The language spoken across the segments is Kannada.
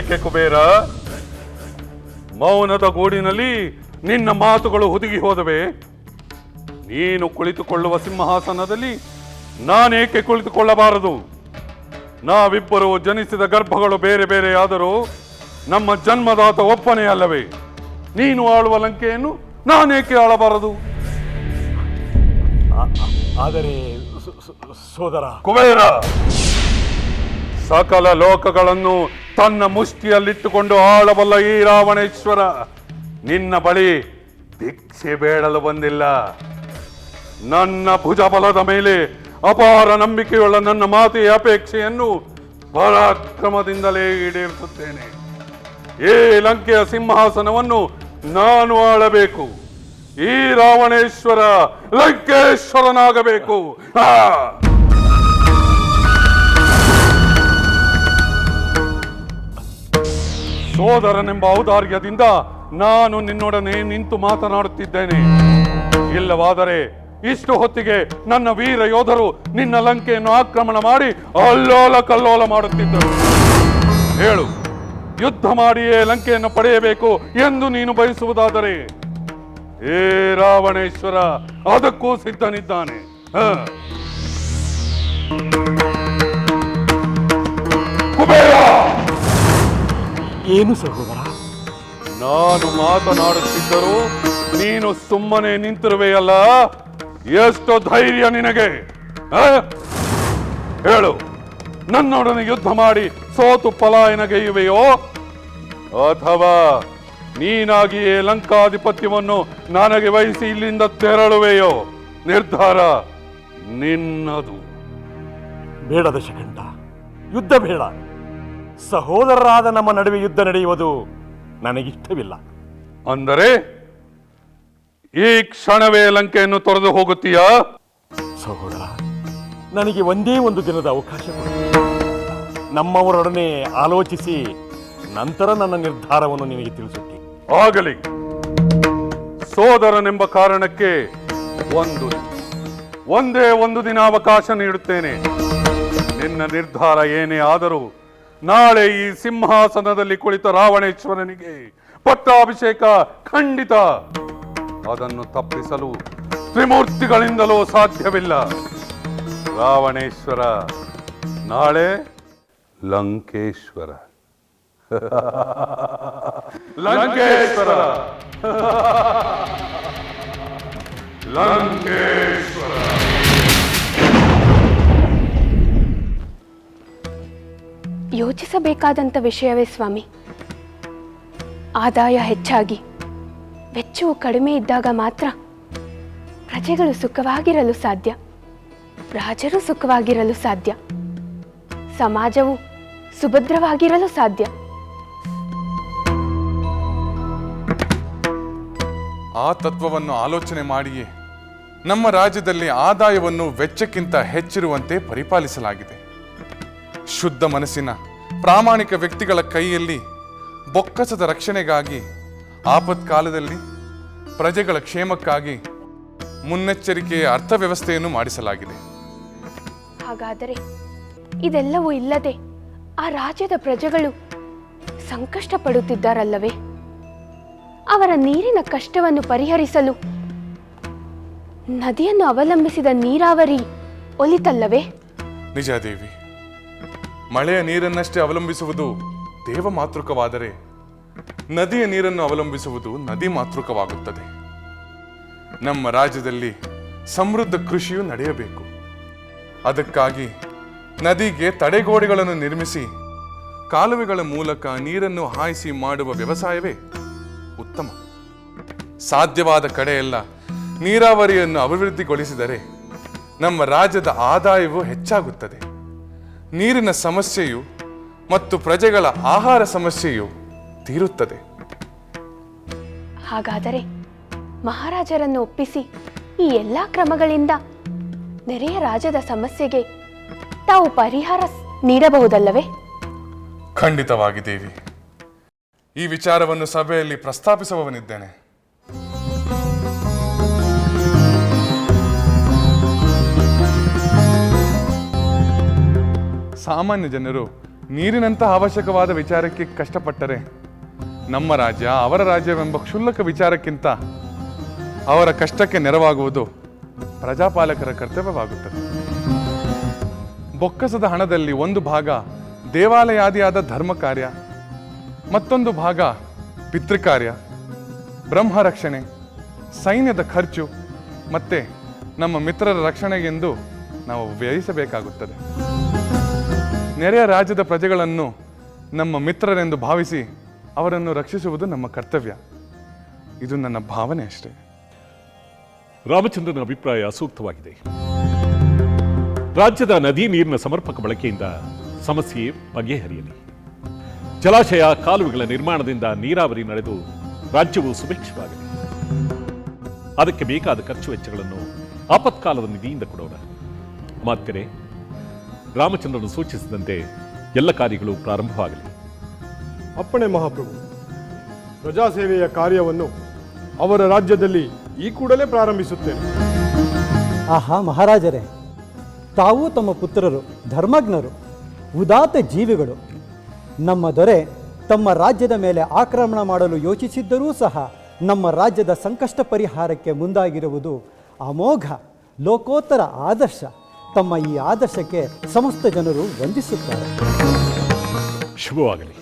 ಏಕೆ ಕುಬೇರ? ಮೌನದ ಗೂಡಿನಲ್ಲಿ ನಿನ್ನ ಮಾತುಗಳು ಹುದುಗಿ ಹೋದವೆ. ನೀನು ಕುಳಿತುಕೊಳ್ಳುವ ಸಿಂಹಾಸನದಲ್ಲಿ ನಾನೇಕೆ ಕುಳಿತುಕೊಳ್ಳಬಾರದು? ನಾವಿಬ್ಬರು ಜನಿಸಿದ ಗರ್ಭಗಳು ಬೇರೆ ಬೇರೆಯಾದರೂ ನಮ್ಮ ಜನ್ಮದಾತ ಒಬ್ಬನೇ ಅಲ್ಲವೇ? ನೀನು ಆಳುವ ಲಂಕೆಯನ್ನು ನಾನೇಕೆ ಆಳಬಾರದು? ಆದರೆ ಸೋದರ ಕುಬೇರ, ಸಕಲ ಲೋಕಗಳನ್ನು ತನ್ನ ಮುಷ್ಟಿಯಲ್ಲಿಟ್ಟುಕೊಂಡು ಆಳಬಲ್ಲ ಈ ರಾವಣೇಶ್ವರ ನಿನ್ನ ಬಳಿ ಭಿಕ್ಷೆ ಬೇಡಲು ಬಂದಿಲ್ಲ. ನನ್ನ ಭುಜಬಲದ ಮೇಲೆ ಅಪಾರ ನಂಬಿಕೆಯುಳ್ಳ ನನ್ನ ಮಾತೆಯ ಅಪೇಕ್ಷೆಯನ್ನು ಪರಾಕ್ರಮದಿಂದಲೇ ಈಡೇರಿಸುತ್ತೇನೆ. ಈ ಲಂಕೆಯ ಸಿಂಹಾಸನವನ್ನು ನಾನು ಆಳಬೇಕು. ಈ ರಾವಣೇಶ್ವರ ಲಂಕೇಶ್ವರನಾಗಬೇಕು. ಸೋದರನೆಂಬ ಔದಾರ್ಯದಿಂದ ನಾನು ನಿನ್ನೊಡನೆ ನಿಂತು ಮಾತನಾಡುತ್ತಿದ್ದೇನೆ. ಇಲ್ಲವಾದರೆ ಇಷ್ಟು ಹೊತ್ತಿಗೆ ನನ್ನ ವೀರ ಯೋಧರು ನಿನ್ನ ಲಂಕೆಯನ್ನು ಆಕ್ರಮಣ ಮಾಡಿ ಅಲ್ಲೋಲ ಕಲ್ಲೋಲ ಮಾಡುತ್ತಿದ್ದರು. ಹೇಳು, ಯುದ್ಧ ಮಾಡಿಯೇ ಲಂಕೆಯನ್ನು ಪಡೆಯಬೇಕು ಎಂದು ನೀನು ಬಯಸುವುದಾದರೆ ಏ ರಾವಣೇಶ್ವರ ಅದಕ್ಕೂ ಸಿದ್ಧನಿದ್ದಾನೆ. ಕುಬೇರ, ಏನು ಸಹೋದರ? ನಾನು ಮಾತನಾಡುತ್ತಿದ್ದರೂ ನೀನು ಸುಮ್ಮನೆ ನಿಂತಿರುವೆಯಲ್ಲ, ಎಷ್ಟು ಧೈರ್ಯ ನಿನಗೆ? ಹೇಳು, ನನ್ನೊಡನೆ ಯುದ್ಧ ಮಾಡಿ ಸೋತು ಪಲಾಯನಗೈಯುವೆಯೋ ಅಥವಾ ನೀನಾಗಿಯೇ ಲಂಕಾಧಿಪತ್ಯವನ್ನು ನನಗೆ ವಹಿಸಿ ಇಲ್ಲಿಂದ ತೆರಳುವೆಯೋ? ನಿರ್ಧಾರ ನಿನ್ನದು. ಬೇಡ ದಶಕಂಠ, ಯುದ್ಧ ಬೇಡ. ಸಹೋದರರಾದ ನಮ್ಮ ನಡುವೆ ಯುದ್ಧ ನಡೆಯುವುದು ನನಗಿಷ್ಟವಿಲ್ಲ. ಅಂದರೆ ಈ ಕ್ಷಣವೇ ಲಂಕೆಯನ್ನು ತೊರೆದು ಹೋಗುತ್ತೀಯಾ? ಸಹೋದರ, ನನಗೆ ಒಂದೇ ಒಂದು ದಿನದ ಅವಕಾಶ ಕೊಡಿ. ನಮ್ಮವರೊಡನೆ ಆಲೋಚಿಸಿ ನಂತರ ನನ್ನ ನಿರ್ಧಾರವನ್ನು ನಿನಗೆ ತಿಳಿಸುತ್ತೀನಿ. ಆಗಲಿ. ಸೋದರನೆಂಬ ಕಾರಣಕ್ಕೆ ಒಂದೇ ಒಂದು ದಿನ ಅವಕಾಶ ನೀಡುತ್ತೇನೆ. ನಿನ್ನ ನಿರ್ಧಾರ ಏನೇ ಆದರೂ ನಾಳೆ ಈ ಸಿಂಹಾಸನದಲ್ಲಿ ಕುಳಿತ ರಾವಣೇಶ್ವರನಿಗೆ ಪಟ್ಟಾಭಿಷೇಕ ಖಂಡಿತ. ಅದನ್ನು ತಪ್ಪಿಸಲು ತ್ರಿಮೂರ್ತಿಗಳಿಂದಲೂ ಸಾಧ್ಯವಿಲ್ಲ. ರಾವಣೇಶ್ವರ ನಾಳೆ ಲಂಕೇಶ್ವರ. ಲಂಕೇಶ್ವರ ಲಂಕೇಶ್ವರ. ಯೋಚಿಸಬೇಕಾದಂಥ ವಿಷಯವೇ ಸ್ವಾಮಿ. ಆದಾಯ ಹೆಚ್ಚಾಗಿ ವೆಚ್ಚವು ಕಡಿಮೆ ಇದ್ದಾಗ ಮಾತ್ರ ಪ್ರಜೆಗಳು ಸುಖವಾಗಿರಲು ಸಾಧ್ಯ, ರಾಜರು ಸುಖವಾಗಿರಲು ಸಾಧ್ಯ, ಸಮಾಜವು ಸುಭದ್ರವಾಗಿರಲು ಸಾಧ್ಯ. ಆ ತತ್ವವನ್ನು ಆಲೋಚನೆ ಮಾಡಿಯೇ ನಮ್ಮ ರಾಜ್ಯದಲ್ಲಿ ಆದಾಯವನ್ನು ವೆಚ್ಚಕ್ಕಿಂತ ಹೆಚ್ಚಿರುವಂತೆ ಪರಿಪಾಲಿಸಲಾಗಿದೆ. ಶುದ್ಧ ಮನಸ್ಸಿನ ಪ್ರಾಮಾಣಿಕ ವ್ಯಕ್ತಿಗಳ ಕೈಯಲ್ಲಿ ಬೊಕ್ಕಸದ ರಕ್ಷಣೆಗಾಗಿ, ಆಪತ್ಕಾಲದಲ್ಲಿ ಪ್ರಜೆಗಳ ಕ್ಷೇಮಕ್ಕಾಗಿ ಮುನ್ನೆಚ್ಚರಿಕೆಯ ಅರ್ಥವ್ಯವಸ್ಥೆಯನ್ನು ಮಾಡಿಸಲಾಗಿದೆ. ಹಾಗಾದರೆ ಇದೆಲ್ಲವೂ ಇಲ್ಲದೆ ಆ ರಾಜ್ಯದ ಪ್ರಜೆಗಳು ಸಂಕಷ್ಟ ಪಡುತ್ತಿದ್ದಾರಲ್ಲವೇ? ಅವರ ನೀರಿನ ಕಷ್ಟವನ್ನು ಪರಿಹರಿಸಲು ನದಿಯನ್ನು ಅವಲಂಬಿಸಿದ ನೀರಾವರಿ ಒಲಿತಲ್ಲವೇ? ನಿಜ ದೇವಿ, ಮಳೆಯ ನೀರನ್ನಷ್ಟೇ ಅವಲಂಬಿಸುವುದು ದೇವ ಮಾತೃಕವಾದರೆ ನದಿಯ ನೀರನ್ನು ಅವಲಂಬಿಸುವುದು ನದಿ ಮಾತೃಕವಾಗುತ್ತದೆ. ನಮ್ಮ ರಾಜ್ಯದಲ್ಲಿ ಸಮೃದ್ಧ ಕೃಷಿಯು ನಡೆಯಬೇಕು. ಅದಕ್ಕಾಗಿ ನದಿಗೆ ತಡೆಗೋಡೆಗಳನ್ನು ನಿರ್ಮಿಸಿ ಕಾಲುವೆಗಳ ಮೂಲಕ ನೀರನ್ನು ಹಾಯಿಸಿ ಮಾಡುವ ವ್ಯವಸಾಯವೇ ಉತ್ತಮ. ಸಾಧ್ಯವಾದ ಕಡೆಯೆಲ್ಲ ನೀರಾವರಿಯನ್ನು ಅಭಿವೃದ್ಧಿಗೊಳಿಸಿದರೆ ನಮ್ಮ ರಾಜ್ಯದ ಆದಾಯವು ಹೆಚ್ಚಾಗುತ್ತದೆ. ನೀರಿನ ಸಮಸ್ಯೆಯು ಮತ್ತು ಪ್ರಜೆಗಳ ಆಹಾರ ಸಮಸ್ಯೆಯು ತೀರುತ್ತದೆ. ಹಾಗಾದರೆ ಮಹಾರಾಜರನ್ನು ಒಪ್ಪಿಸಿ ಈ ಎಲ್ಲ ಕ್ರಮಗಳಿಂದ ನೆರೆಯ ರಾಜ್ಯದ ಸಮಸ್ಯೆಗೆ ತಾವು ಪರಿಹಾರ ನೀಡಬಹುದಲ್ಲವೇ? ಖಂಡಿತವಾಗಿ ದೇವಿ, ಈ ವಿಚಾರವನ್ನು ಸಭೆಯಲ್ಲಿ ಪ್ರಸ್ತಾಪಿಸುವವನಿದ್ದೇನೆ. ಸಾಮಾನ್ಯ ಜನರು ನೀರಿನಂಥ ಅವಶ್ಯಕವಾದ ವಿಚಾರಕ್ಕೆ ಕಷ್ಟಪಟ್ಟರೆ ನಮ್ಮ ರಾಜ್ಯ ಅವರ ರಾಜ್ಯವೆಂಬ ಕ್ಷುಲ್ಲಕ ವಿಚಾರಕ್ಕಿಂತ ಅವರ ಕಷ್ಟಕ್ಕೆ ನೆರವಾಗುವುದು ಪ್ರಜಾಪಾಲಕರ ಕರ್ತವ್ಯವಾಗುತ್ತದೆ. ಬೊಕ್ಕಸದ ಹಣದಲ್ಲಿ ಒಂದು ಭಾಗ ದೇವಾಲಯಾದಿಯಾದ ಧರ್ಮ ಕಾರ್ಯ, ಮತ್ತೊಂದು ಭಾಗ ಪಿತೃಕಾರ್ಯ, ಬ್ರಹ್ಮ ರಕ್ಷಣೆ, ಸೈನ್ಯದ ಖರ್ಚು ಮತ್ತೆ ನಮ್ಮ ಮಿತ್ರರ ರಕ್ಷಣೆಗೆಂದು ನಾವು ವ್ಯಯಿಸಬೇಕಾಗುತ್ತದೆ. ನೆರೆಯ ರಾಜ್ಯದ ಪ್ರಜೆಗಳನ್ನು ನಮ್ಮ ಮಿತ್ರರೆಂದು ಭಾವಿಸಿ ಅವರನ್ನು ರಕ್ಷಿಸುವುದು ನಮ್ಮ ಕರ್ತವ್ಯ. ಇದು ನನ್ನ ಭಾವನೆ ಅಷ್ಟೇ. ರಾಮಚಂದ್ರನ ಅಭಿಪ್ರಾಯ ಸೂಕ್ತವಾಗಿದೆ. ರಾಜ್ಯದ ನದಿ ನೀರಿನ ಸಮರ್ಪಕ ಬಳಕೆಯಿಂದ ಸಮಸ್ಯೆ ಬಗೆಹರಿಯಲಿ. ಜಲಾಶಯ ಕಾಲುವೆಗಳ ನಿರ್ಮಾಣದಿಂದ ನೀರಾವರಿ ನಡೆದು ರಾಜ್ಯವು ಸುಭಿಕ್ಷವಾಗಲಿ. ಅದಕ್ಕೆ ಬೇಕಾದ ಖರ್ಚು ವೆಚ್ಚಗಳನ್ನು ಆಪತ್ಕಾಲದ ನಿಧಿಯಿಂದ ಕೊಡೋಣ. ಮಾತ್ಕರೆ, ರಾಮಚಂದ್ರನು ಸೂಚಿಸಿದಂತೆ ಎಲ್ಲ ಕಾರ್ಯಗಳು ಪ್ರಾರಂಭವಾಗಲಿ. ಅಪ್ಪಣೆ ಮಹಾಪ್ರಭು. ಪ್ರಜಾಸೇವೆಯ ಕಾರ್ಯವನ್ನು ಅವರ ರಾಜ್ಯದಲ್ಲಿ ಈ ಕೂಡಲೇ ಪ್ರಾರಂಭಿಸುತ್ತೇನೆ. ಆಹಾ ಮಹಾರಾಜರೇ, ತಾವು ತಮ್ಮ ಪುತ್ರರು ಧರ್ಮಜ್ಞರು, ಉದಾತ್ತ ಜೀವಿಗಳು. ನಮ್ಮ ದೊರೆ ತಮ್ಮ ರಾಜ್ಯದ ಮೇಲೆ ಆಕ್ರಮಣ ಮಾಡಲು ಯೋಚಿಸಿದ್ದರೂ ಸಹ ನಮ್ಮ ರಾಜ್ಯದ ಸಂಕಷ್ಟ ಪರಿಹಾರಕ್ಕೆ ಮುಂದಾಗಿರುವುದು ಅಮೋಘ ಲೋಕೋತ್ತರ ಆದರ್ಶ. ತಮ್ಮ ಈ ಆದರ್ಶಕ್ಕೆ ಸಮಸ್ತ ಜನರು ವಂದಿಸುತ್ತಾರೆ. ಶುಭವಾಗಲಿ.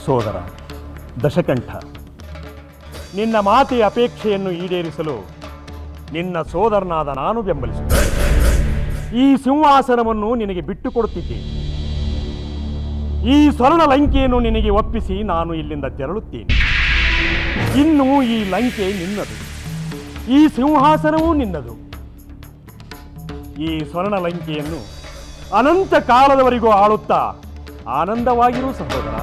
ಸೋದರ ದಶಕಂಠ, ನಿನ್ನ ಮಾತೆಯ ಅಪೇಕ್ಷೆಯನ್ನು ಈಡೇರಿಸಲು ನಿನ್ನ ಸೋದರನಾದ ನಾನು ಬೆಂಬಲಿಸುತ್ತೇನೆ. ಈ ಸಿಂಹಾಸನವನ್ನು ನಿನಗೆ ಬಿಟ್ಟುಕೊಡುತ್ತಿದ್ದೇನೆ. ಈ ಸ್ವರ್ಣ ಲಂಕೆಯನ್ನು ನಿನಗೆ ಒಪ್ಪಿಸಿ ನಾನು ಇಲ್ಲಿಂದ ತೆರಳುತ್ತೇನೆ. ಇನ್ನು ಈ ಲಂಕೆ ನಿನ್ನದು, ಈ ಸಿಂಹಾಸನವೂ ನಿನ್ನದು. ಈ ಸ್ವರ್ಣ ಲಂಕೆಯನ್ನು ಅನಂತ ಕಾಲದವರೆಗೂ ಆಳುತ್ತಾ ಆನಂದವಾಗಿರು ಸಹೋದರ.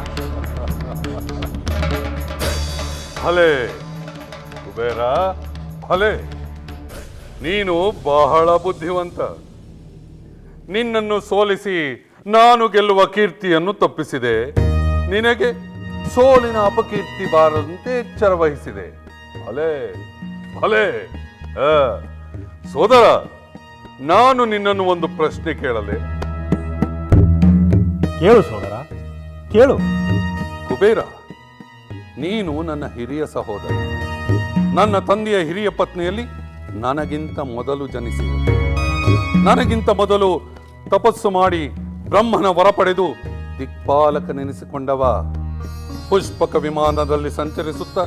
ಭಲೆ ಕುಬೇರ, ಭಲೆ. ನೀನು ಬಹಳ ಬುದ್ಧಿವಂತ. ನಿನ್ನನ್ನು ಸೋಲಿಸಿ ನಾನು ಗೆಲ್ಲುವ ಕೀರ್ತಿಯನ್ನು ತಪ್ಪಿಸಿದೆ. ನಿನಗೆ ಸೋಲಿನ ಅಪಕೀರ್ತಿ ಬಾರದಂತೆ ಎಚ್ಚರ ವಹಿಸಿದೆ. ಭಲೆ ಭಲೆ. ಸೋದರ, ನಾನು ನಿನ್ನನ್ನು ಒಂದು ಪ್ರಶ್ನೆ ಕೇಳಲೆ? ಕೇಳು ಸೋದರ, ಕೇಳು. ಕುಬೇರ, ನೀನು ನನ್ನ ಹಿರಿಯ ಸಹೋದರ. ನನ್ನ ತಂದೆಯ ಹಿರಿಯ ಪತ್ನಿಯಲ್ಲಿ ನನಗಿಂತ ಮೊದಲು ಜನಿಸಿದ, ನನಗಿಂತ ಮೊದಲು ತಪಸ್ಸು ಮಾಡಿ ಬ್ರಹ್ಮನ ವರ ಪಡೆದು ದಿಕ್ಪಾಲಕನೆನಿಸಿಕೊಂಡವ. ಪುಷ್ಪಕ ವಿಮಾನದಲ್ಲಿ ಸಂಚರಿಸುತ್ತಾ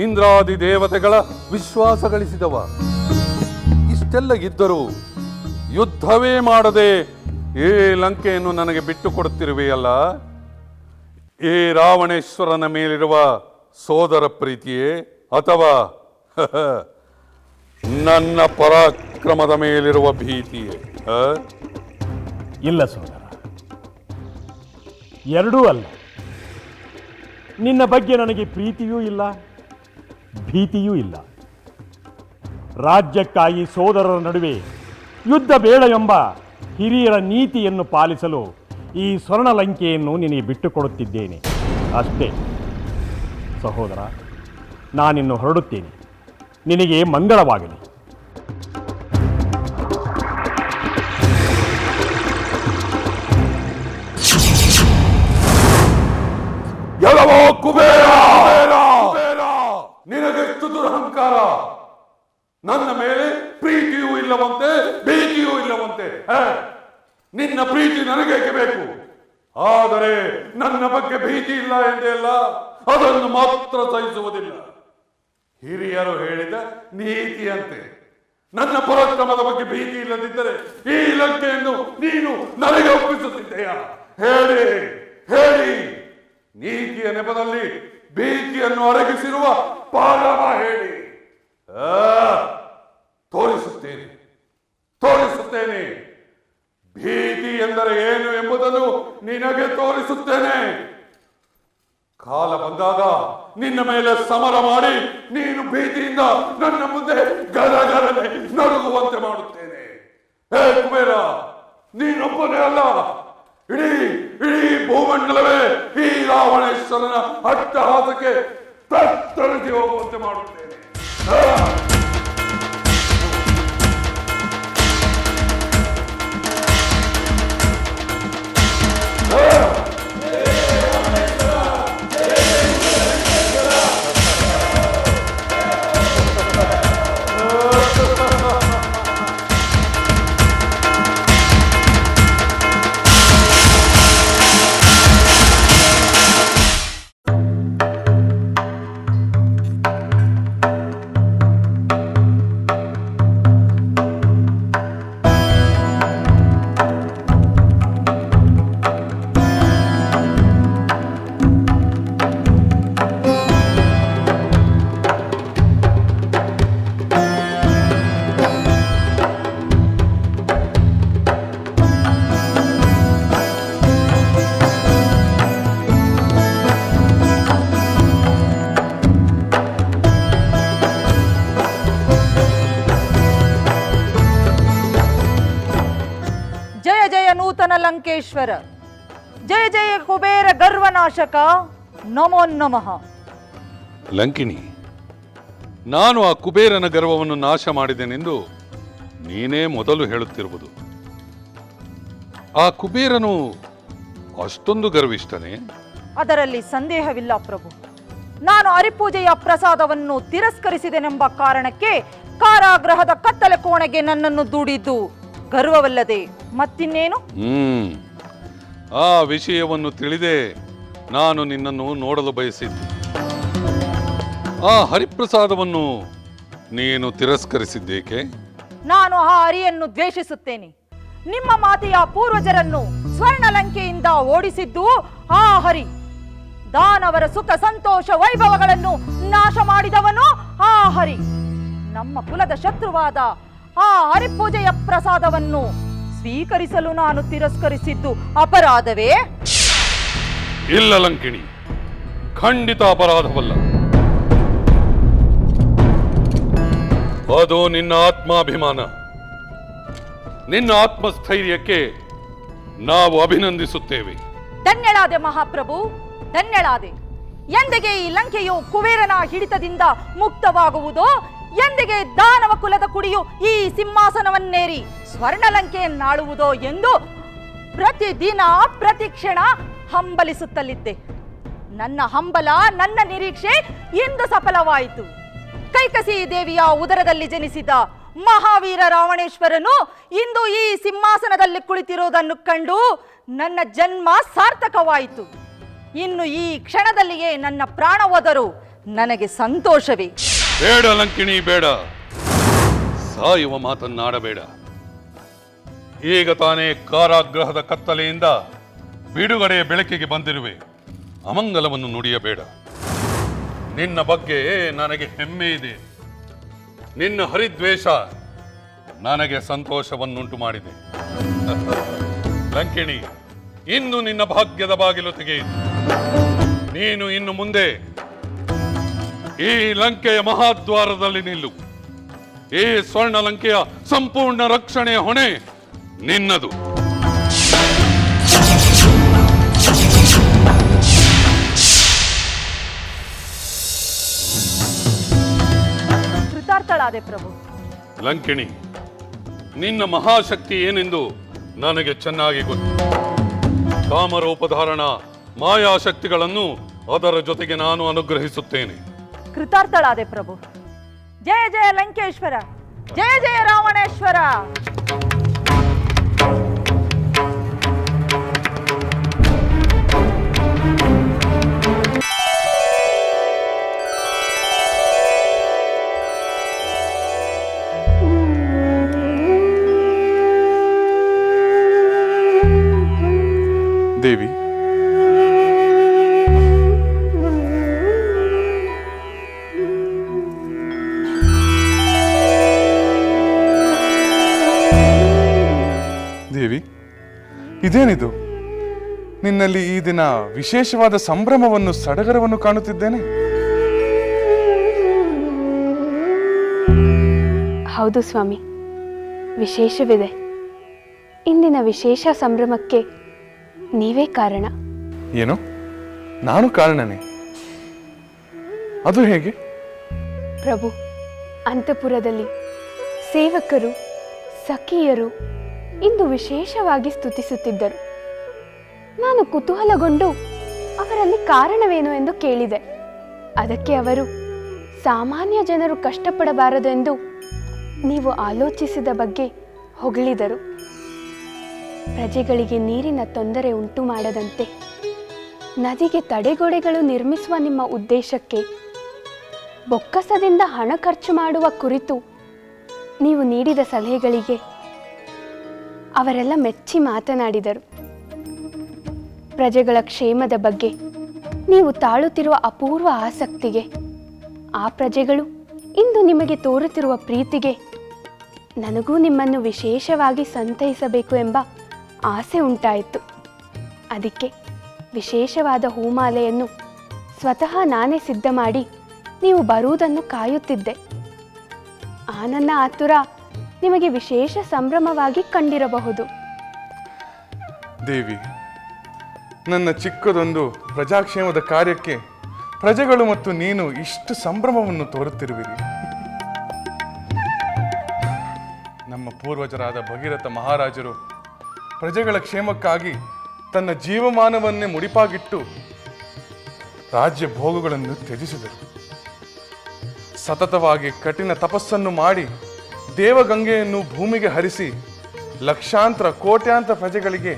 ಇಂದ್ರಾದಿ ದೇವತೆಗಳ ವಿಶ್ವಾಸ ಗಳಿಸಿದವ. ಇಷ್ಟೆಲ್ಲ ಇದ್ದರೂ ಯುದ್ಧವೇ ಮಾಡದೆ ಈ ಲಂಕೆಯನ್ನು ನನಗೆ ಬಿಟ್ಟು ಕೊಡುತ್ತಿರುವೆಯಲ್ಲ, ಈ ರಾವಣೇಶ್ವರನ ಮೇಲಿರುವ ಸೋದರ ಪ್ರೀತಿಯೇ ಅಥವಾ ನನ್ನ ಪರಾಕ್ರಮದ ಮೇಲಿರುವ ಭೀತಿಯೇ? ಇಲ್ಲ ಸೋದರ, ಎರಡೂ ಅಲ್ಲ. ನಿನ್ನ ಬಗ್ಗೆ ನನಗೆ ಪ್ರೀತಿಯೂ ಇಲ್ಲ, ಭೀತಿಯೂ ಇಲ್ಲ. ರಾಜ್ಯಕ್ಕಾಗಿ ಸೋದರರ ನಡುವೆ ಯುದ್ಧ ಬೇಡ ಎಂಬ ಹಿರಿಯರ ನೀತಿಯನ್ನು ಪಾಲಿಸಲು ಈ ಸ್ವರ್ಣ ಲಂಕೆಯನ್ನು ನಿನಗೆ ಬಿಟ್ಟುಕೊಡುತ್ತಿದ್ದೇನೆ ಅಷ್ಟೇ. ಸಹೋದರ, ನಾನಿನ್ನು ಹೊರಡುತ್ತೇನೆ. ನಿನಗೆ ಮಂಗಳವಾಗಲಿ. ಎಲ್ಲವೋ ಕುಬೇರ, ನಿನಗೆಷ್ಟು ದುರಹಂಕಾರ! ನನ್ನ ಮೇಲೆ ಪ್ರೀತಿಯೂ ಇಲ್ಲವಂತೆ, ಭೀತಿಯೂ ಇಲ್ಲವಂತೆ. ನಿನ್ನ ಪ್ರೀತಿ ನನಗೇಕೆ ಬೇಕು? ಆದರೆ ನನ್ನ ಬಗ್ಗೆ ಭೀತಿ ಇಲ್ಲ ಎಂದೇ ಅಲ್ಲ, ಅದನ್ನು ಮಾತ್ರ ಸಹಿಸುವುದಿಲ್ಲ. ಹಿರಿಯರು ಹೇಳಿದ ನೀತಿಯಂತೆ ನನ್ನ ಪರಾಕ್ರಮದ ಬಗ್ಗೆ ಭೀತಿ ಇಲ್ಲದಿದ್ದರೆ ಈ ಲಂಕೆಯನ್ನು ನೀನು ನನಗೆ ಒಪ್ಪಿಸುತ್ತಿದ್ದೆಯಾ? ಹೇಳಿ ಹೇಳಿ. ನೀತಿಯ ನೆಪದಲ್ಲಿ ಭೀತಿಯನ್ನು ಅಡಗಿಸಿರುವ ಪಾಲವ ಹೇಳಿ. ತೋರಿಸುತ್ತೇನೆ ತೋರಿಸುತ್ತೇನೆ. ಭೀತಿ ಎಂದರೆ ಏನು ಎಂಬುದನ್ನು ನಿನಗೆ ತೋರಿಸುತ್ತೇನೆ. ಕಾಲ ಬಂದಾಗ ನಿನ್ನ ಮೇಲೆ ಸಮರ ಮಾಡಿ ನೀನು ಭೀತಿಯಿಂದ ನನ್ನ ಮುಂದೆ ಗರಗರನೆ ನಡುಗುವಂತೆ ಮಾಡುತ್ತೇನೆ. ಹೇ ಕುಬೇರ, ನೀನೊಬ್ಬನೇ ಅಲ್ಲ, ಇಡೀ ಭೂಮಂಡಲವೇ ಈ ರಾವಣೇಶ್ವರನ ಅಟ್ಟಹಾಸಕ್ಕೆ ತತ್ತರಿಸಿ ಹೋಗುವಂತೆ ಮಾಡುತ್ತೇನೆ. ಲಂಕೇಶ್ವರ, ಜಯ ಜಯ ಕುಬೇರ ಗರ್ವನಾಶಕ, ನಮೋ ನಮಃ. ಲಂಕಿಣಿ, ನಾನು ಆ ಕುಬೇರನ ಗರ್ವವನ್ನು ನಾಶ ಮಾಡಿದೆನೆಂದು ನೀನೇ ಮೊದಲು ಹೇಳುತ್ತಿರುವುದು. ಆ ಕುಬೇರನು ಅಷ್ಟೊಂದು ಗರ್ವಿಷ್ಠನೇ? ಅದರಲ್ಲಿ ಸಂದೇಹವಿಲ್ಲ ಪ್ರಭು. ನಾನು ಹರಿಪೂಜೆಯ ಪ್ರಸಾದವನ್ನು ತಿರಸ್ಕರಿಸಿದೆನೆಂಬ ಕಾರಣಕ್ಕೆ ಕಾರಾಗೃಹದ ಕತ್ತಲೆ ಕೋಣೆಗೆ ನನ್ನನ್ನು ದೂಡಿದ್ದು ಗರ್ವವಲ್ಲದೆ ಮತ್ತಿನ್ನೇನು? ಆ ವಿಷಯವನ್ನು ತಿಳಿದೇ ನಾನು ನಿನ್ನನ್ನು ನೋಡಲು ಬಯಸಿದ್ದೆ. ಆ ಹರಿಪ್ರಸಾದವನ್ನು ನೀನು ತಿರಸ್ಕರಿಸಿದ್ದೇಕೆ? ನಾನು ಆ ಹರಿಯನ್ನು ದ್ವೇಷಿಸುತ್ತೇನೆ. ನಿಮ್ಮ ಮಾತೆಯ ಪೂರ್ವಜರನ್ನು ಸ್ವರ್ಣಲಂಕೆಯಿಂದ ಓಡಿಸಿದ್ದು ಆ ಹರಿ. ದಾನವರ ಸುಖ ಸಂತೋಷ ವೈಭವಗಳನ್ನು ನಾಶ ಮಾಡಿದವನು ಆ ಹರಿ. ನಮ್ಮ ಕುಲದ ಶತ್ರುವಾದ ಆ ಹರಿಪೂಜೆಯ ಪ್ರಸಾದವನ್ನು ಸ್ವೀಕರಿಸಲು ನಾನು ತಿರಸ್ಕರಿಸಿದ್ದು ಅಪರಾಧವೇ? ಇಲ್ಲ ಲಂಕಿಣಿ, ಖಂಡಿತ ಅಪರಾಧವಲ್ಲ. ಅದು ನಿನ್ನ ಆತ್ಮಾಭಿಮಾನ, ನಿನ್ನ ಆತ್ಮಸ್ಥೈರ್ಯಕ್ಕೆ ನಾವು ಅಭಿನಂದಿಸುತ್ತೇವೆ. ಧನ್ಯಳಾದೆ ಮಹಾಪ್ರಭು, ಧನ್ಯಳಾದೆ. ಎಂದಿಗೆ ಈ ಲಂಕೆಯು ಕುಬೇರನ ಹಿಡಿತದಿಂದ ಮುಕ್ತವಾಗುವುದೋ, ಎಂದಿಗೆ ದಾನವ ಕುಲದ ಕುಡಿಯು ಈ ಸಿಂಹಾಸನವನ್ನೇರಿ ಸ್ವರ್ಣಲಂಕೆಯನ್ನಾಳುವುದೋ ಎಂದು ಪ್ರತಿದಿನ ಪ್ರತಿಕ್ಷಣ ಹಂಬಲಿಸುತ್ತಲಿದ್ದೆ. ನನ್ನ ಹಂಬಲ, ನನ್ನ ನಿರೀಕ್ಷೆ ಇಂದು ಸಫಲವಾಯಿತು. ಕೈಕಸಿ ದೇವಿಯ ಉದರದಲ್ಲಿ ಜನಿಸಿದ ಮಹಾವೀರ ರಾವಣೇಶ್ವರನು ಇಂದು ಈ ಸಿಂಹಾಸನದಲ್ಲಿ ಕುಳಿತಿರುವುದನ್ನು ಕಂಡು ನನ್ನ ಜನ್ಮ ಸಾರ್ಥಕವಾಯಿತು. ಇನ್ನು ಈ ಕ್ಷಣದಲ್ಲಿಯೇ ನನ್ನ ಪ್ರಾಣ ಹೋದರೂ ನನಗೆ ಸಂತೋಷವೇ. ಬೇಡ ಲಂಕಿಣಿ, ಬೇಡ. ಸಾಯುವ ಮಾತನ್ನಾಡಬೇಡ. ಈಗ ತಾನೇ ಕಾರಾಗೃಹದ ಕತ್ತಲೆಯಿಂದ ಬಿಡುಗಡೆಯ ಬೆಳಕಿಗೆ ಬಂದಿರುವೆ. ಅಮಂಗಲವನ್ನು ನುಡಿಯಬೇಡ. ನಿನ್ನ ಬಗ್ಗೆ ನನಗೆ ಹೆಮ್ಮೆ ಇದೆ. ನಿನ್ನ ಹರಿದ್ವೇಷ ನನಗೆ ಸಂತೋಷವನ್ನುಂಟು ಮಾಡಿದೆ. ಲಂಕಿಣಿ, ಇಂದು ನಿನ್ನ ಭಾಗ್ಯದ ಬಾಗಿಲು ತೆಗೆಯಿತು. ನೀನು ಇನ್ನು ಮುಂದೆ ಈ ಲಂಕೆಯ ಮಹಾದ್ವಾರದಲ್ಲಿ ನಿಲ್ಲು. ಈ ಸ್ವರ್ಣ ಲಂಕೆಯ ಸಂಪೂರ್ಣ ರಕ್ಷಣೆಯ ಹೊಣೆ ನಿನ್ನದು. ಕೃತಾರ್ಥಳಾದೆ ಪ್ರಭು. ಲಂಕಿಣಿ, ನಿನ್ನ ಮಹಾಶಕ್ತಿ ಏನೆಂದು ನನಗೆ ಚೆನ್ನಾಗಿ ಗೊತ್ತು. ಕಾಮರೂಪಧಾರಣ ಮಾಯಾಶಕ್ತಿಗಳನ್ನು ಅದರ ಜೊತೆಗೆ ನಾನು ಅನುಗ್ರಹಿಸುತ್ತೇನೆ. ಕೃತಾರ್ಥಳಾದೆ ಪ್ರಭು. ಜಯ ಜಯ ಲಂಕೇಶ್ವರ, ಜಯ ಜಯ ರಾವಣೇಶ್ವರ. ದೇವಿ, ದೇವಿ, ಇದೇನಿದು? ನಿನ್ನಲ್ಲಿ ಈ ದಿನ ವಿಶೇಷವಾದ ಸಂಭ್ರಮವನ್ನು, ಸಡಗರವನ್ನು ಕಾಣುತ್ತಿದ್ದೇನೆ. ಹೌದು ಸ್ವಾಮಿ, ವಿಶೇಷವಿದೆ. ಇಂದಿನ ವಿಶೇಷ ಸಂಭ್ರಮಕ್ಕೆ ನೀವೇ ಕಾರಣ. ಏನು? ನಾನು ಕಾರಣನೇ? ಅದು ಹೇಗೆ? ಪ್ರಭು, ಅಂತಃಪುರದಲ್ಲಿ ಸೇವಕರು ಸಖಿಯರು ಇಂದು ವಿಶೇಷವಾಗಿ ಸ್ತುತಿಸುತ್ತಿದ್ದರು. ನಾನು ಕುತೂಹಲಗೊಂಡು ಅವರಲ್ಲಿ ಕಾರಣವೇನು ಎಂದು ಕೇಳಿದೆ. ಅದಕ್ಕೆ ಅವರು ಸಾಮಾನ್ಯ ಜನರು ಕಷ್ಟಪಡಬಾರದೆಂದು ನೀವು ಆಲೋಚಿಸಿದ ಬಗ್ಗೆ ಹೊಗಳಿದರು. ಪ್ರಜೆಗಳಿಗೆ ನೀರಿನ ತೊಂದರೆ ಉಂಟು ಮಾಡದಂತೆ ನದಿಗೆ ತಡೆಗೋಡೆಗಳು ನಿರ್ಮಿಸುವ ನಿಮ್ಮ ಉದ್ದೇಶಕ್ಕೆ ಬೊಕ್ಕಸದಿಂದ ಹಣ ಖರ್ಚು ಮಾಡುವ ಕುರಿತು ನೀವು ನೀಡಿದ ಸಲಹೆಗಳಿಗೆ ಅವರೆಲ್ಲ ಮೆಚ್ಚಿ ಮಾತನಾಡಿದರು. ಪ್ರಜೆಗಳ ಕ್ಷೇಮದ ಬಗ್ಗೆ ನೀವು ತಾಳುತ್ತಿರುವ ಅಪೂರ್ವ ಆಸಕ್ತಿಗೆ, ಆ ಪ್ರಜೆಗಳು ಇಂದು ನಿಮಗೆ ತೋರುತ್ತಿರುವ ಪ್ರೀತಿಗೆ ನನಗೂ ನಿಮ್ಮನ್ನು ವಿಶೇಷವಾಗಿ ಸಂತೈಸಬೇಕು ಎಂಬ ಆಸೆ ಉಂಟಾಯಿತು. ಅದಕ್ಕೆ ವಿಶೇಷವಾದ ಹೂಮಾಲೆಯನ್ನು ಸ್ವತಃ ನಾನೇ ಸಿದ್ಧ ಮಾಡಿ ನೀವು ಬರುವುದನ್ನು ಕಾಯುತ್ತಿದ್ದೆ. ಆ ನನ್ನ ಆತುರ ನಿಮಗೆ ವಿಶೇಷ ಸಂಭ್ರಮವಾಗಿ ಕಂಡಿರಬಹುದು. ದೇವಿ, ನನ್ನ ಚಿಕ್ಕದೊಂದು ಪ್ರಜಾಕ್ಷೇಮದ ಕಾರ್ಯಕ್ಕೆ ಪ್ರಜೆಗಳು ಮತ್ತು ನೀನು ಇಷ್ಟು ಸಂಭ್ರಮವನ್ನು ತೋರುತ್ತಿರುವಿರಿ. ನಮ್ಮ ಪೂರ್ವಜರಾದ ಭಗೀರಥ ಮಹಾರಾಜರು ಪ್ರಜೆಗಳ ಕ್ಷೇಮಕ್ಕಾಗಿ ತನ್ನ ಜೀವಮಾನವನ್ನೇ ಮುಡಿಪಾಗಿಟ್ಟು ರಾಜ್ಯ ಭೋಗಗಳನ್ನು ತ್ಯಜಿಸಿದರು. ಸತತವಾಗಿ ಕಠಿಣ ತಪಸ್ಸನ್ನು ಮಾಡಿ ದೇವಗಂಗೆಯನ್ನು ಭೂಮಿಗೆ ಹರಿಸಿ ಲಕ್ಷಾಂತರ ಕೋಟ್ಯಾಂತರ ಪ್ರಜೆಗಳಿಗೆ